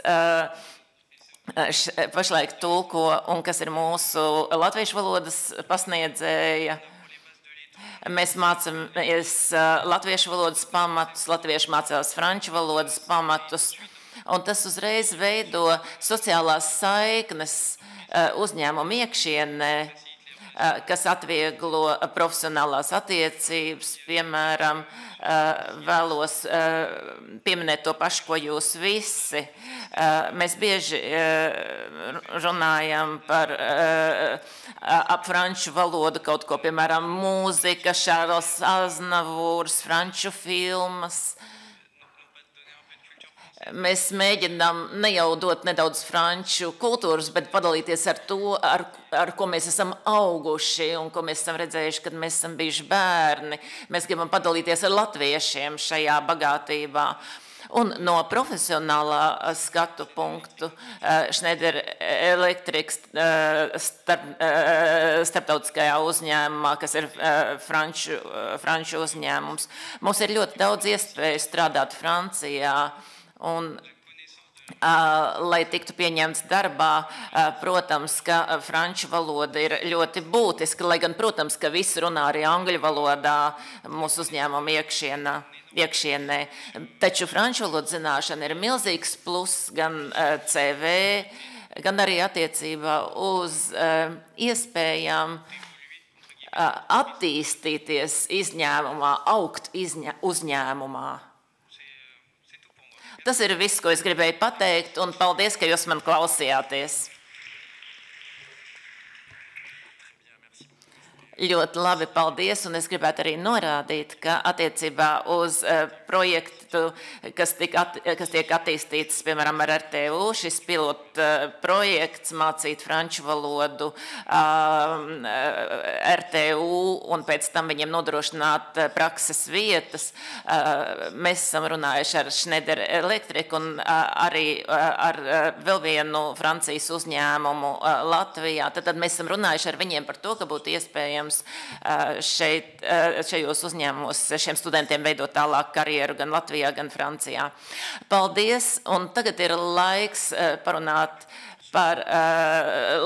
pašlaik tulko un kas ir mūsu latviešu valodas pasniedzēja. Mēs mācāmies latviešu valodas pamatus, latvieši mācās franču valodas pamatus, un tas uzreiz veido sociālās saiknes uzņēmumu iekšienē, kas atvieglo profesionālās attiecības. Piemēram, vēlos pieminēt to pašu, ko jūs visi. Mēs bieži runājam par ap franču valodu kaut ko, piemēram, mūzika, Šārls Aznavūrs, franču filmas. Mēs mēģinām ne jau dot nedaudz franču kultūras, bet padalīties ar to, ar ko mēs esam auguši un ko mēs esam redzējuši, kad mēs esam bijuši bērni. Mēs gribam padalīties ar latviešiem šajā bagātībā. Un no profesionālā skatu punktu Schneider Electric starptautiskajā uzņēmumā, kas ir franču uzņēmums, mums ir ļoti daudz iespēju strādāt Francijā. Un, lai tiktu pieņemts darbā, protams, ka franču valoda ir ļoti būtiska, lai gan, protams, ka visi runā arī angļu valodā mūsu uzņēmuma iekšienē. Taču franču valodas zināšana ir milzīgs plus gan CV, gan arī attiecībā uz iespējām attīstīties izņēmumā, augt uzņēmumā. Tas ir viss, ko es gribēju pateikt, un paldies, ka jūs man klausījāties. Ļoti labi, paldies, un es gribētu arī norādīt, ka attiecībā uz projektu, kas tiek attīstīts, piemēram, ar RTU, šis pilot projekts mācīt franču valodu RTU un pēc tam viņiem nodrošināt prakses vietas. Mēs esam runājuši ar Schneider Electric un arī ar vēl vienu Francijas uzņēmumu Latvijā. Tad mēs esam runājuši ar viņiem par to, ka būtu iespējams šajos uzņēmumos šiem studentiem veidot tālāk karjeru gan Latvijā, gan Francijā. Paldies, un tagad ir laiks parunāt par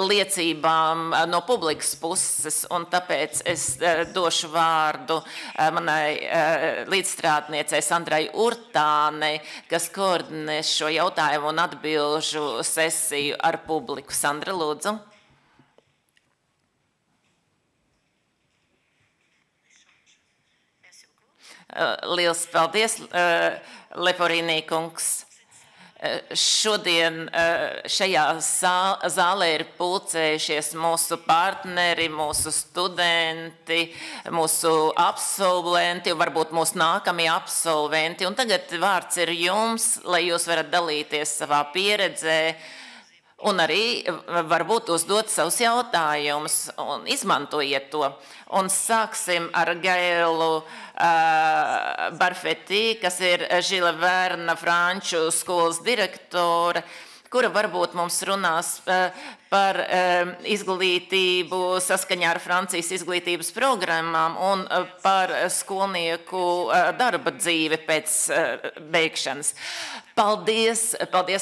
liecībām no publikas puses, un tāpēc es došu vārdu manai līdzstrādniecei Sandrai Urtānei, kas koordinēs šo jautājumu un atbilžu sesiju ar publiku. Sandra, lūdzu. Liels paldies, Leporīnī kungs. Šodien šajā zālē ir pulcējušies mūsu partneri, mūsu studenti, mūsu absolventi, varbūt mūsu nākamie absolventi. Un tagad vārds ir jums, lai jūs varat dalīties savā pieredzē un arī varbūt uzdot savus jautājumus un izmantojiet to. Un sāksim ar Gailu Barfetī, kas ir Žila Verna franču skolas direktore, kura varbūt mums runās par izglītību saskaņā ar Francijas izglītības programmām un par skolnieku darba dzīvi pēc beigšanas. Paldies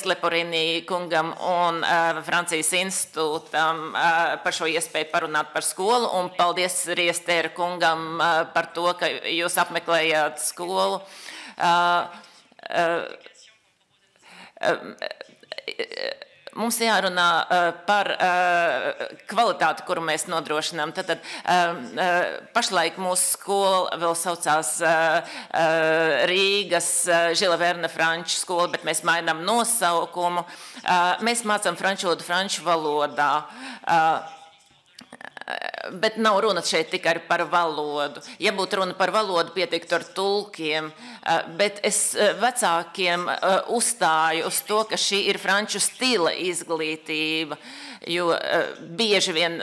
Leporīnī kungam un Francijas institūtam par šo iespēju parunāt par skolu, un paldies Riestēra kungam par to, ka jūs apmeklējāt skolu. Mums jārunā par kvalitāti, kuru mēs nodrošinām. Tad pašlaik mūsu skola vēl saucās Rīgas Žila Verna franču skola, bet mēs mainām nosaukumu. Mēs mācām franču valodā. Bet nav runa šeit tikai par valodu. Ja būtu runa par valodu, pietiktu ar tulkiem, bet es vecākiem uzstāju uz to, ka šī ir franču stila izglītība, jo bieži vien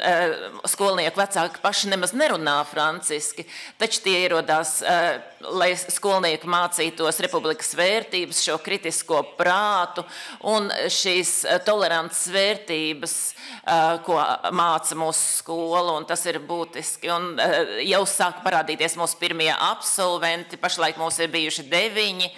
skolnieku vecāki paši nemaz nerunā franciski, taču tie ierodās, lai skolnieki mācītos republikas vērtības, šo kritisko prātu un šīs tolerances vērtības, ko māca mūsu skola, un tas ir būtiski. Un jau sāk parādīties mūsu pirmie absolventi, pašlaik mums ir bijuši 9,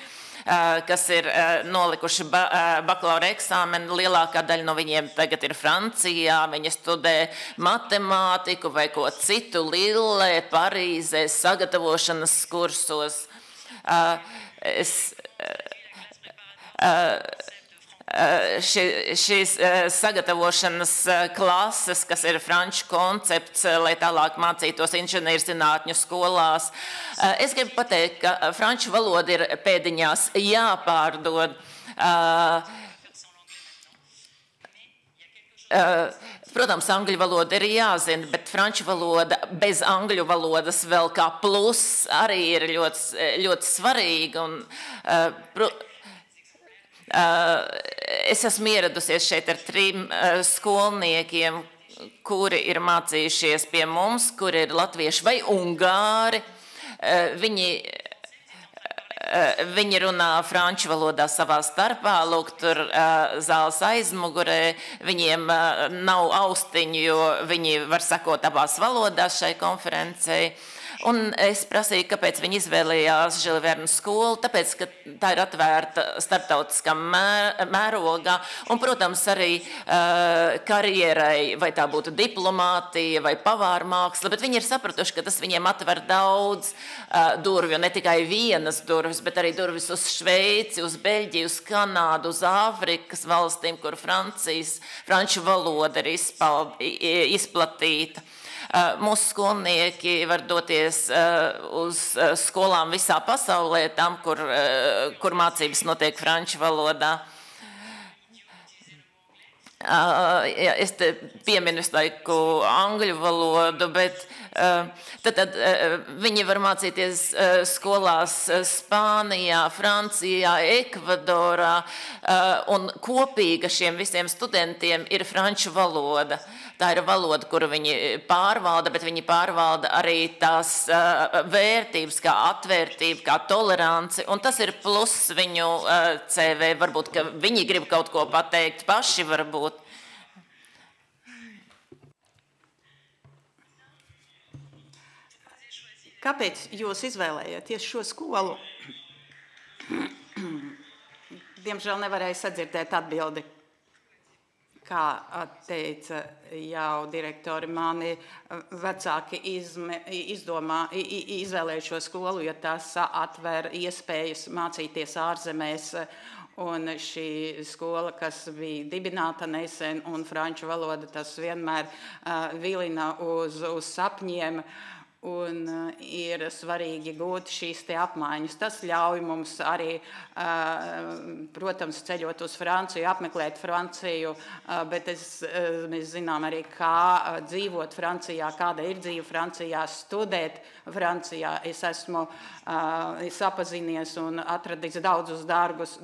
kas ir nolikuši bakalaura eksāmenu. Lielākā daļa no viņiem tagad ir Francijā, viņi studē matemātiku vai ko citu Lillē, Parīzē, sagatavošanas kursos. Šīs sagatavošanas klases, kas ir franču koncepts, lai tālāk mācītos inženierzinātņu skolās. Es gribu pateikt, ka franču valoda ir pēdiņās jāpārdod. Protams, angļu valoda ir jāzina, bet franču valoda bez angļu valodas vēl kā plus arī ir ļoti svarīga. Es esmu ieradusies šeit ar 3 skolniekiem, kuri ir mācījušies pie mums, kuri ir latvieši vai ungāri. Viņi runā franču valodā savā starpā, lūk, tur zāles aizmugurē. Viņiem nav austiņu, jo viņi var sekot abās valodās šai konferencei. Un es prasīju, kāpēc viņi izvēlējās Žila Verna skolu, tāpēc, ka tā ir atvērta starptautiskā mērogā un, protams, arī karjerai, vai tā būtu diplomātija vai pavāra māksla, bet viņi ir sapratuši, ka tas viņiem atver daudz durvju, ne tikai vienas durvis, bet arī durvis uz Šveici, uz Beļģiju, uz Kanādu, uz Āfrikas valstīm, kur franču valoda ir izplatīta. Mūsu skolnieki var doties uz skolām visā pasaulē, tam, kur mācības notiek franču valodā. Es te pieminu visu laiku angļu valodu, bet tad viņi var mācīties skolās Spānijā, Francijā, Ekvadorā, un kopīga šiem visiem studentiem ir franču valoda. Tā ir valoda, kuru viņi pārvalda, bet viņi pārvalda arī tās vērtības, kā atvērtība, kā toleranci, un tas ir plus viņu CV. Varbūt, ka viņi grib kaut ko pateikt paši, varbūt. Kāpēc jūs izvēlējāties šo skolu? Diemžēl nevarēju sadzirdēt atbildi. kā teica jau direktori, mani vecāki izvēlēja šo skolu, jo tas atver iespējas mācīties ārzemēs. Un šī skola, kas bija dibināta nesen, un franču valoda, tas vienmēr vilina uz sapņiem. Un ir svarīgi gūt šīs te apmaiņas. Tas ļauj mums arī, protams, ceļot uz Franciju, apmeklēt Franciju, bet mēs zinām arī, kā dzīvot Francijā, kāda ir dzīve Francijā, studēt Francijā. Es esmu sapazinies un atradis daudzus darbus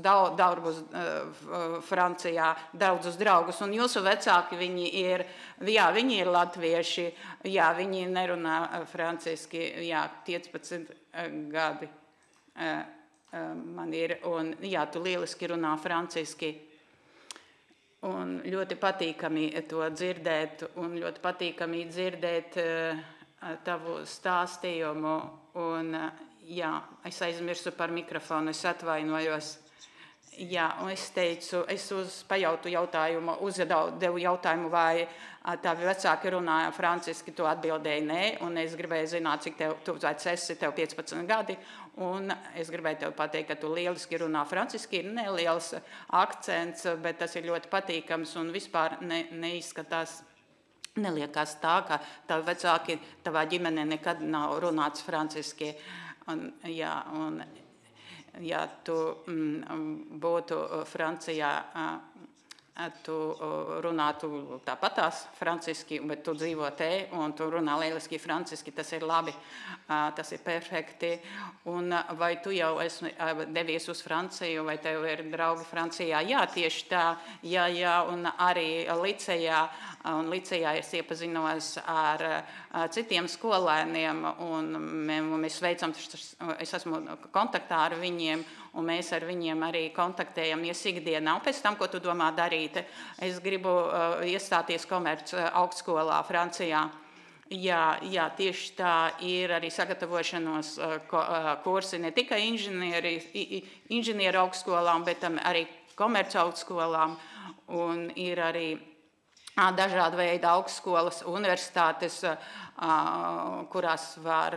Francijā, daudzus draugus. Un jūsu vecāki, viņi ir latvieši, viņi nerunā franciski, 15 gadi man ir, un tu lieliski runā franciski. Un ļoti patīkami to dzirdēt, un ļoti patīkami dzirdēt tavu stāstījumu. Un, es aizmirsu par mikrofonu, es atvainojos. Un es teicu, uzdevu jautājumu, vai tavi vecāki runāja franciski, tu atbildēji nē, un es gribēju zināt, cik tu esi, tev 15 gadi, un es gribēju tev pateikt, ka tu lieliski runā franciski, ir neliels akcents, bet tas ir ļoti patīkams, un vispār neizskatās, neliekās tā, ka tavi vecāki tavā ģimenē nekad nav runāts franciski. Ja tu būtu Francijā, tu runātu tāpatās franciski, bet tu dzīvo te un tu runā lieliski franciski, tas ir labi, tas ir perfekti. Un vai tu jau esi devies uz Franciju, vai tev ir draugi Francijā? Jā, tieši tā, un arī licejā es iepazinos ar citiem skolēniem, un es esmu kontaktā ar viņiem, un mēs ar viņiem arī kontaktējamies ikdienā. Un pēc tam, ko tu domā darīt? Es gribu iestāties komerc augstskolā Francijā. Jā, tieši tā, ir arī sagatavošanos kursi ne tikai inženieru augstskolām, bet arī komerc augstskolām, un ir arī dažāda veida augstskolas, universitātes, kurās var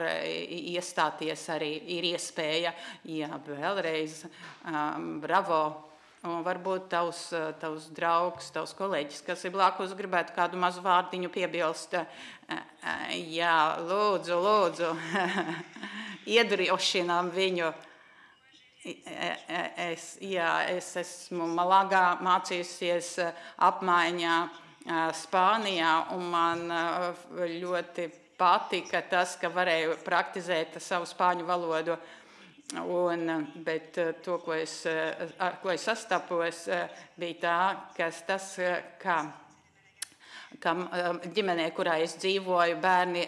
iestāties arī, ir iespēja. Vēlreiz, bravo. Un varbūt tavs draugs, tavs kolēģis, kas ir blakus, gribētu kādu mazu vārdiņu piebilst. Lūdzu, iedrošinām viņu. Es esmu Malagā mācījusies apmaiņā Spānijā, un man ļoti patika tas, ka varēju praktizēt savu spāņu valodu. Bet to, ar ko es sastapos, bija ka ģimenē, kurā es dzīvoju, bērni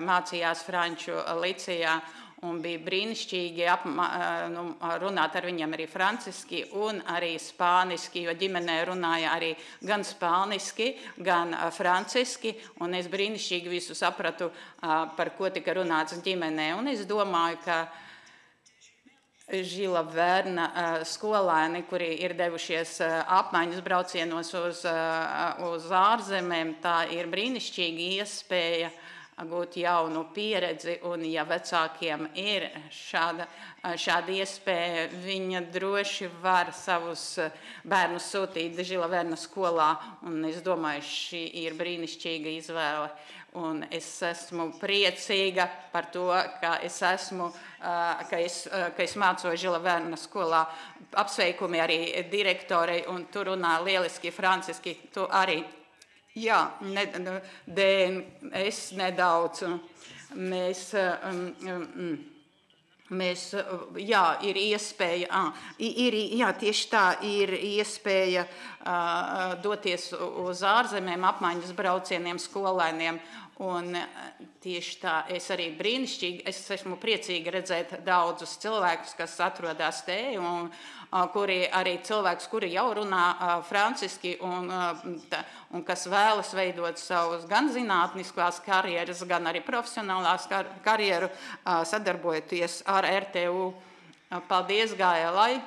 mācījās franču licejā, un bija brīnišķīgi runāt ar viņiem arī franciski un arī spāniski, jo ģimenē runāja arī gan spāniski, gan franciski, un es brīnišķīgi visu sapratu, par ko tika runāts ģimenē. Un es domāju, ka Žila Verna skolēni, kuri ir devušies apmaiņas braucienos uz ārzemēm, tā ir brīnišķīga iespēja gūt jaunu pieredzi, un ja vecākiem ir šāda iespēja, viņa droši var savus bērnus sūtīt Žila Verna skolā, un es domāju, šī ir brīnišķīga izvēle. Un es esmu priecīga par to, ka es mācoju Žila Verna skolā. Apsveikumi arī direktorei, un tu runā lieliski franciski, tu arī. Es nedaudz. Ir iespēja, tieši tā, ir iespēja doties uz ārzemēm, apmaiņas braucieniem, skolēniem. Un tieši tā, es arī esmu priecīga redzēt daudzus cilvēkus, kas atrodas te, un kuri jau runā franciski, un kas vēlas veidot savus gan zinātniskās karjeras, gan arī profesionālās karjeru, sadarbojoties ar RTU. Paldies, Gaelai!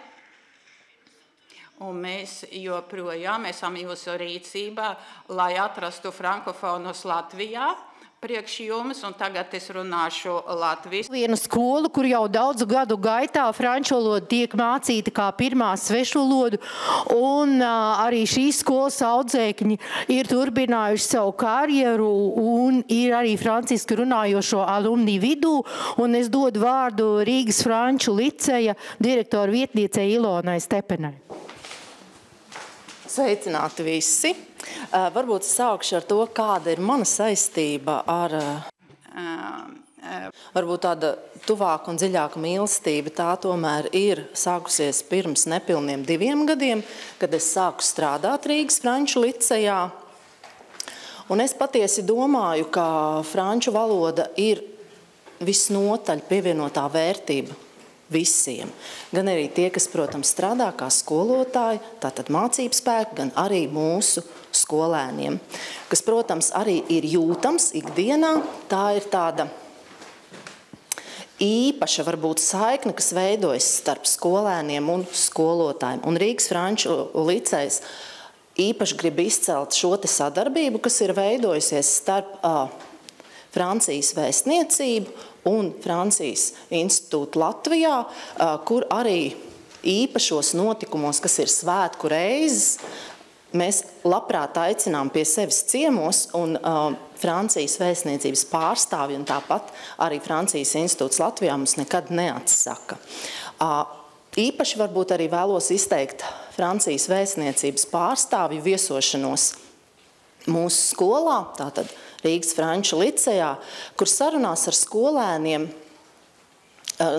Un mēs joprojām esam jūsu rīcībā, lai atrastu frankofonus Latvijā priekš jums, un tagad es runāšu latviešu. Vienu skolu, kur jau daudzu gadu gaitā franču valoda tiek mācīta kā pirmā svešu valodu, un arī šīs skolas audzēkņi ir turpinājuši savu karjeru un ir arī franciski runājošo alumni vidū, un es dodu vārdu Rīgas Franču liceja direktora vietniecei Ilonai Stepenai. Sveicināti visi. Varbūt sākšu ar to, kāda ir mana saistība ar varbūt tāda tuvāka un dziļāka mīlestība. Tā tomēr ir sākusies pirms nepilniem 2 gadiem, kad es sāku strādāt Rīgas Franču licejā. Un es patiesi domāju, ka franču valoda ir visnotaļ pievienotā vērtība visiem. Gan arī tie, kas, protams, strādā kā skolotāji, tātad mācību spēku, gan arī mūsu skolēniem, kas, protams, arī ir jūtams ikdienā. Tā ir tāda īpaša, varbūt, saikne, kas veidojas starp skolēniem un skolotājiem. Un Rīgas Franču licejs īpaši grib izcelt šo te sadarbību, kas ir veidojusies starp Francijas vēstniecību un Francijas institūtu Latvijā, kur arī īpašos notikumos, kas ir svētku reizes, mēs labprāt aicinām pie sevis ciemos, un Francijas vēstniecības pārstāvji un tāpat arī Francijas institūts Latvijā mums nekad neatsaka. Īpaši varbūt arī vēlos izteikt Francijas vēstniecības pārstāvju viesošanos mūsu skolā, tātad Rīgas Franču licejā, kur sarunās ar skolēniem,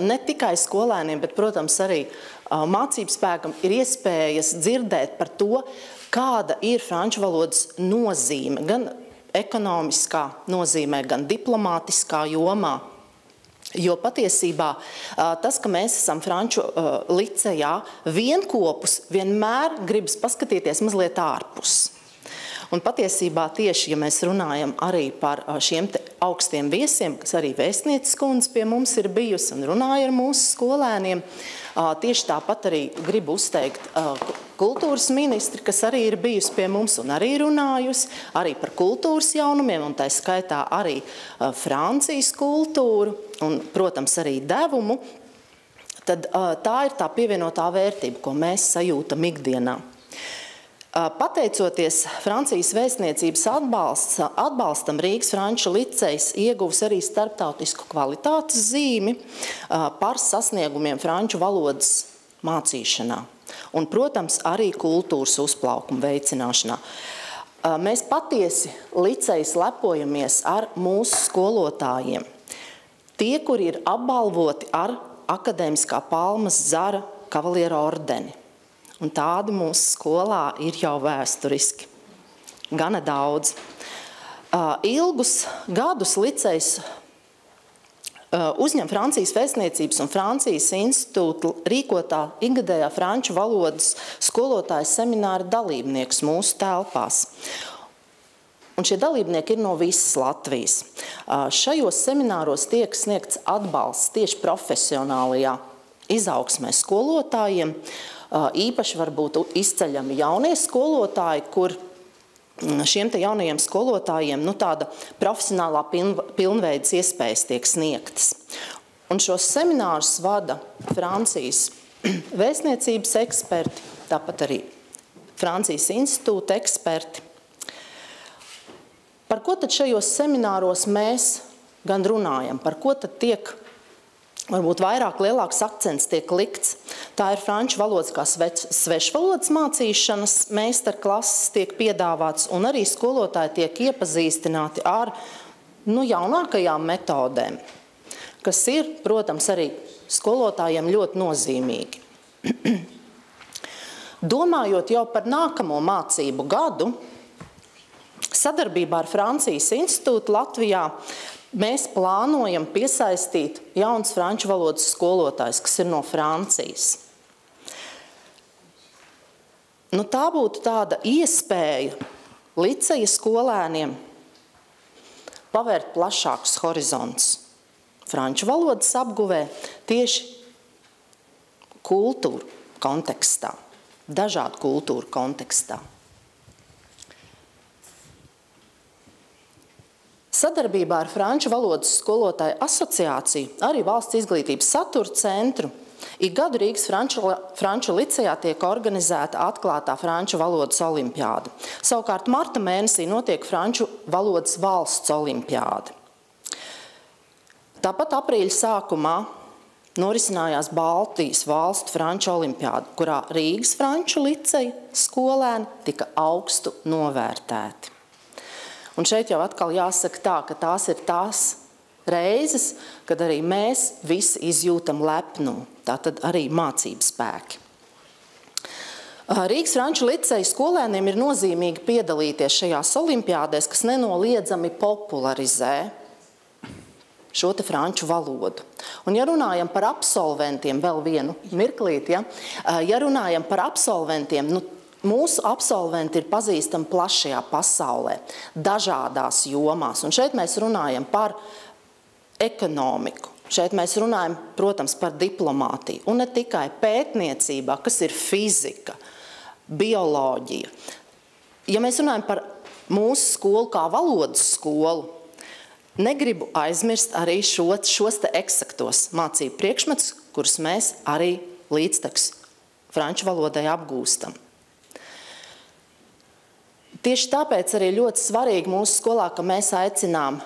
ne tikai skolēniem, bet, protams, arī mācību spēkam ir iespējas dzirdēt par to, kāda ir franču valodas nozīme, gan ekonomiskā nozīmē, gan diplomātiskā jomā. Jo patiesībā tas, ka mēs esam Franču licejā vienkopus, vienmēr gribas paskatīties mazliet ārpus. Un patiesībā tieši, ja mēs runājam arī par šiem te augstiem viesiem, kas arī vēstnieces kundze pie mums ir bijusi un runāja ar mūsu skolēniem, tieši tāpat arī gribu uzteikt kultūras ministri, kas arī ir bijusi pie mums un arī runājusi, arī par kultūras jaunumiem, un tā skaitā arī Francijas kultūru un, protams, arī devumu, tad tā ir tā pievienotā vērtība, ko mēs sajūtam ikdienā. Pateicoties Francijas vēstniecības atbalstam, Rīgas Franču licejs ieguvis arī starptautisku kvalitātes zīmi par sasniegumiem franču valodas mācīšanā un, protams, arī kultūras uzplaukuma veicināšanā. Mēs patiesi licejs lepojamies ar mūsu skolotājiem. Tie, kuri ir apbalvoti ar akadēmiskā palmas zara kavaliera ordeni. Un tādi mūsu skolā ir jau vēsturiski. Gana daudz. Ilgus gadus licejs uzņem Francijas vēstniecības un Francijas institūta rīkotā ikgadējā franču valodas skolotāju semināra dalībnieks mūsu telpās. Un šie dalībnieki ir no visas Latvijas. Šajos semināros tiek sniegts atbalsts tieši profesionālajā izaugsmē skolotājiem. Īpaši varbūt izceļami jaunie skolotāji, kur šiem te jaunajiem skolotājiem tāda profesionālā pilnveidas iespējas tiek sniegtas. Un šos seminārus vada Francijas vēstniecības eksperti, tāpat arī Francijas institūta eksperti. Par ko tad šajos semināros mēs gan runājam? Par ko tad tiek varbūt vairāk lielāks akcents tiek likts? Tā ir franču valodas kā svešvalodas mācīšanas meistarklases tiek piedāvāts, un arī skolotāji tiek iepazīstināti ar jaunākajām metodēm, kas ir, protams, arī skolotājiem ļoti nozīmīgi. Domājot jau par nākamo mācību gadu, sadarbībā ar Francijas institūtu Latvijā mēs plānojam piesaistīt jauns franču valodas skolotājs, kas ir no Francijas. Tā būtu tāda iespēja liceja skolēniem pavērt plašākus horizontus franču valodas apguvē tieši kultūru kontekstā. dažādu kultūru kontekstā. Sadarbībā ar Franču valodas skolotāju asociāciju, arī Valsts izglītības satura centru, ik gadu Rīgas Franču licejā tiek organizēta atklātā franču valodas olimpiāde. Savukārt marta mēnesī notiek Franču valodas valsts olimpiāde. Tāpat aprīļa sākumā norisinājās Baltijas valstu franču olimpiāde, kurā Rīgas Franču liceja skolēni tika augstu novērtēti. Un šeit jau atkal jāsaka tā, ka tās ir tās reizes, kad arī mēs visi izjūtam lepnumu, tātad arī mācību spēki. Rīgas Franču liceja skolēniem ir nozīmīgi piedalīties šajās olimpiādēs, kas nenoliedzami popularizē šo te franču valodu. Un ja runājam par absolventiem, vēl vienu mirklīt, ja runājam par absolventiem, mūsu absolventi ir pazīstami plašajā pasaulē, dažādās jomās. Un šeit mēs runājam par ekonomiku. Šeit mēs runājam, protams, par diplomātiju. Un ne tikai pētniecībā, kas ir fizika, bioloģija. Ja mēs runājam par mūsu skolu kā valodas skolu, negribu aizmirst arī šos te eksaktos mācību priekšmetus, kurus mēs arī līdztekus franču valodai apgūstam. Tieši tāpēc arī ļoti svarīgi mūsu skolā, ka mēs aicinām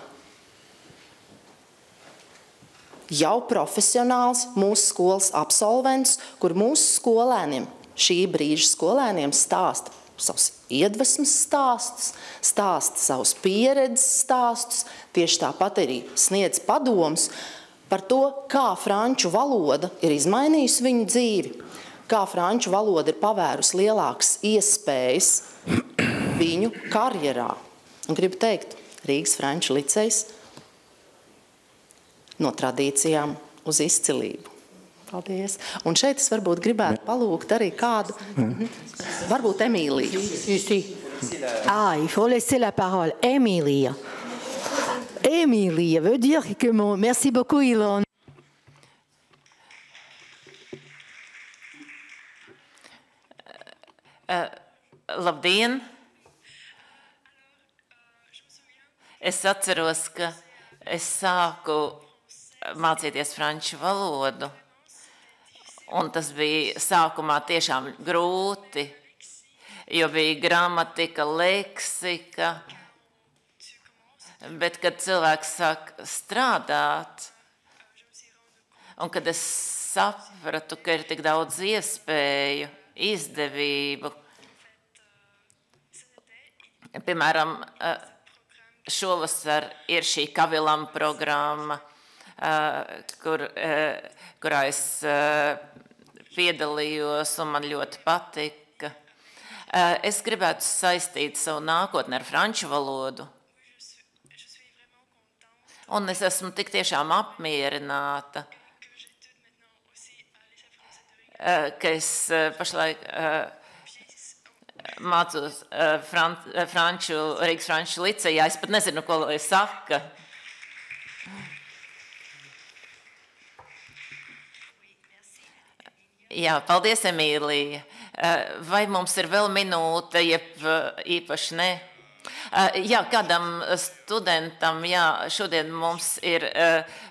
jau profesionāls mūsu skolas absolventus, kur mūsu skolēniem, šī brīža skolēniem stāsta savus iedvesmas stāstus, stāsta savus pieredzes stāstus, tieši tāpat arī sniedz padomus par to, kā franču valoda ir izmainījusi viņu dzīvi, kā franču valoda ir pavērusi lielākas iespējas viņu karjerā. Un gribu teikt, Rīgas Franču licejs no tradīcijām uz izcilību. Paldies. Un šeit es varbūt gribētu palūgt arī kādu, varbūt Emīliju. Il faut laisser la parole. Emilia. Emilia veut dire que merci beaucoup, Ilona. Labdien! Es atceros, ka es sāku mācīties franču valodu, un tas bija sākumā tiešām grūti, jo bija gramatika, leksika, bet kad cilvēks sāk strādāt, un kad es sapratu, ka ir tik daudz iespēju, izdevību, piemēram, šovasar ir šī Kavilam programma, kurā es piedalījos un man ļoti patika. Es gribētu saistīt savu nākotni ar franču valodu. Un es esmu tik tiešām apmierināta, ka es pašlaik mācos Rīgas Franču licejā. Es pat nezinu, ko lai saka. Jā, paldies, Emīlija. Vai mums ir vēl minūte, jeb īpaši ne? Jā, kādam studentam, šodien mums ir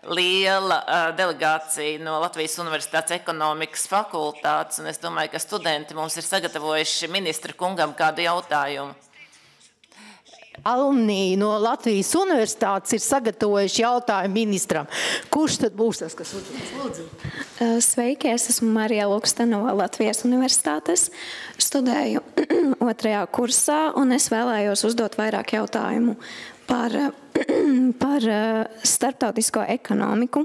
liela delegācija no Latvijas Universitātes ekonomikas fakultātes, un es domāju, ka studenti mums ir sagatavojuši ministra kungam kādu jautājumu. Alumni no Latvijas Universitātes ir sagatavojuši jautājumu ministram. Kurš tad būs tas, kas lūdzu? Sveiki, es esmu Marija Lukste no Latvijas Universitātes. Studēju 2. kursā, un es vēlējos uzdot vairāk jautājumu par starptautisko ekonomiku.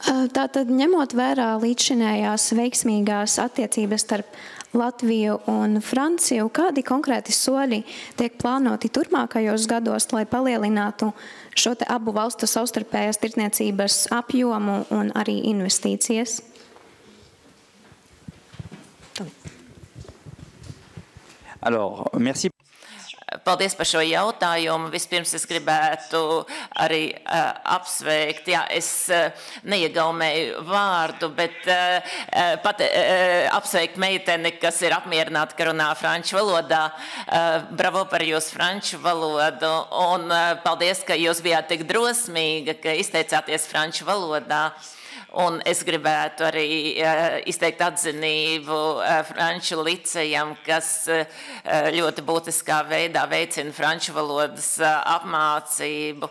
Tātad, ņemot vērā līdzšinējās veiksmīgās attiecības starp Latviju un Franciju, kādi konkrēti soļi tiek plānoti turpmākajos gados, lai palielinātu šo te abu valstu savstarpējās tirdzniecības apjomu un arī investīcijas? Alors, merci. Paldies par šo jautājumu. Vispirms es gribētu arī apsveikt. Jā, es neiegaumēju vārdu, bet apsveikt meiteni, kas ir apmierināta, ka runā franču valodā. Bravo par jūsu franču valodu un paldies, ka jūs bijāt tik drosmīga, ka izteicāties franču valodā. Un es gribētu arī izteikt atzinību franču licejam, kas ļoti būtiskā veidā veicina franču valodas apmācību.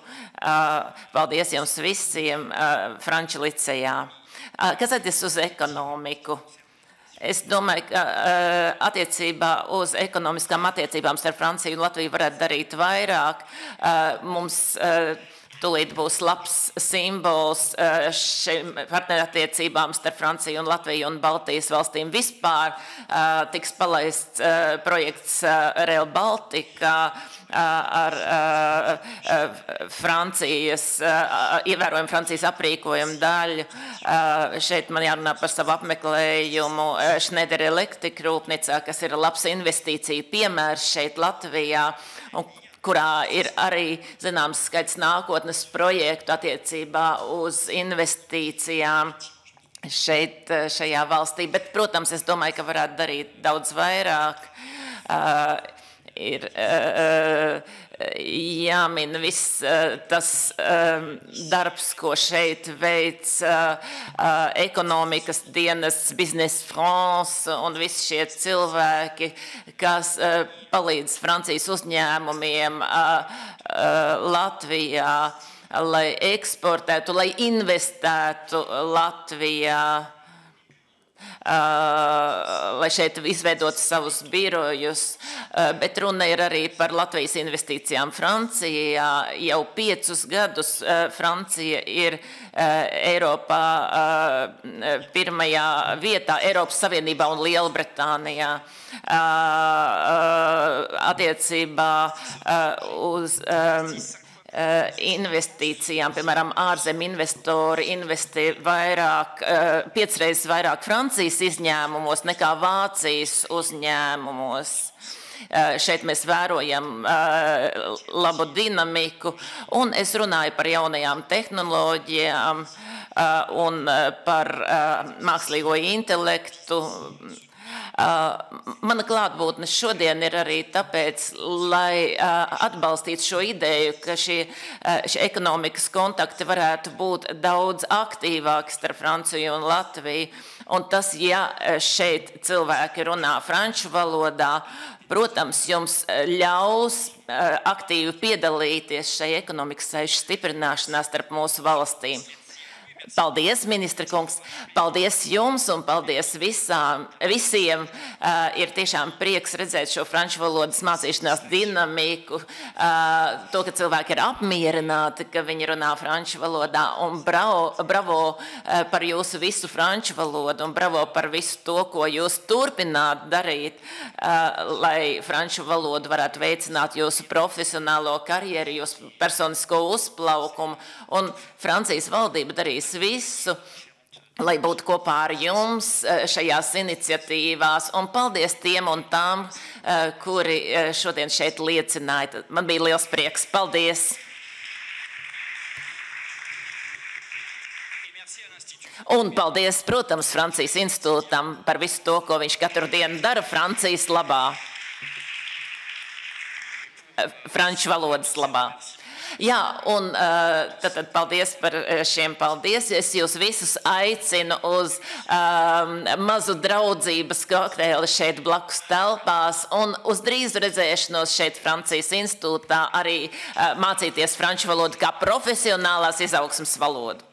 Paldies jums visiem franču licejā. Kas attiecas uz ekonomiku? Es domāju, ka attiecībā uz ekonomiskām attiecībām starp Franciju un Latviju varētu darīt vairāk. Mums tūlīt būs labs simbols šiem partnerattiecībām starp Franciju un Latviju un Baltijas valstīm vispār. Tiks palaists projekts Rail Baltica ar ievērojumu Francijas aprīkojumu daļu. Šeit man jārunā par savu apmeklējumu Schneider Electric rūpnīcā, kas ir labs investīcija piemērs šeit Latvijā, un kurā ir arī zināms skaits nākotnes projektu attiecībā uz investīcijām šajā valstī. Bet, protams, es domāju, ka varētu darīt daudz vairāk. Ir jāmin viss tas darbs, ko šeit veic ekonomikas dienas Business France un visi šie cilvēki, kas palīdz Francijas uzņēmumiem Latvijā, lai eksportētu, lai investētu Latvijā, lai šeit izveidot savus birojus, bet runa ir arī par Latvijas investīcijām Francijā. Jau 5 gadus Francija ir Eiropā pirmajā vietā, Eiropas Savienībā un Lielbritānijā attiecībā uz investīcijām, piemēram, ārzemju investori investē 5 reizes vairāk Francijas izņēmumos nekā Vācijas uzņēmumos. Šeit mēs vērojam labu dinamiku, un es runāju par jaunajām tehnoloģijām un par mākslīgo intelektu. Mana klātbūtne šodien ir arī tāpēc, lai atbalstītu šo ideju, ka šie ekonomikas kontakti varētu būt daudz aktīvāki starp Franciju un Latviju. Un tas, ja šeit cilvēki runā franču valodā, protams, jums ļaus aktīvi piedalīties šai ekonomikas saišu stiprināšanā starp mūsu valstīm. Paldies, ministra kungs, paldies jums un paldies visiem. Ir tiešām prieks redzēt šo franču valodas mācīšanās dinamiku, to, ka cilvēki ir apmierināti, ka viņi runā franču valodā, un bravo par jūsu visu franču valodu, un bravo par visu to, ko jūs turpināt darīt, lai franču valodu varētu veicināt jūsu profesionālo karjeru, jūsu personisko uzplaukumu, un Francijas valdība darīs visu, lai būtu kopā ar jums šajās iniciatīvās, un paldies tiem un tām, kuri šodien šeit liecināja. Man bija liels prieks. Paldies! Un paldies, protams, Francijas institūtam par visu to, ko viņš katru dienu dara Francijas labā. Franču valodas labā. Jā, un tad paldies par šiem paldies. Es jūs visus aicinu uz mazu draudzības kokteili šeit blakus telpās un uz drīzu redzēšanos šeit Francijas institūtā arī mācīties franču valodu kā profesionālās izaugsmes valodu.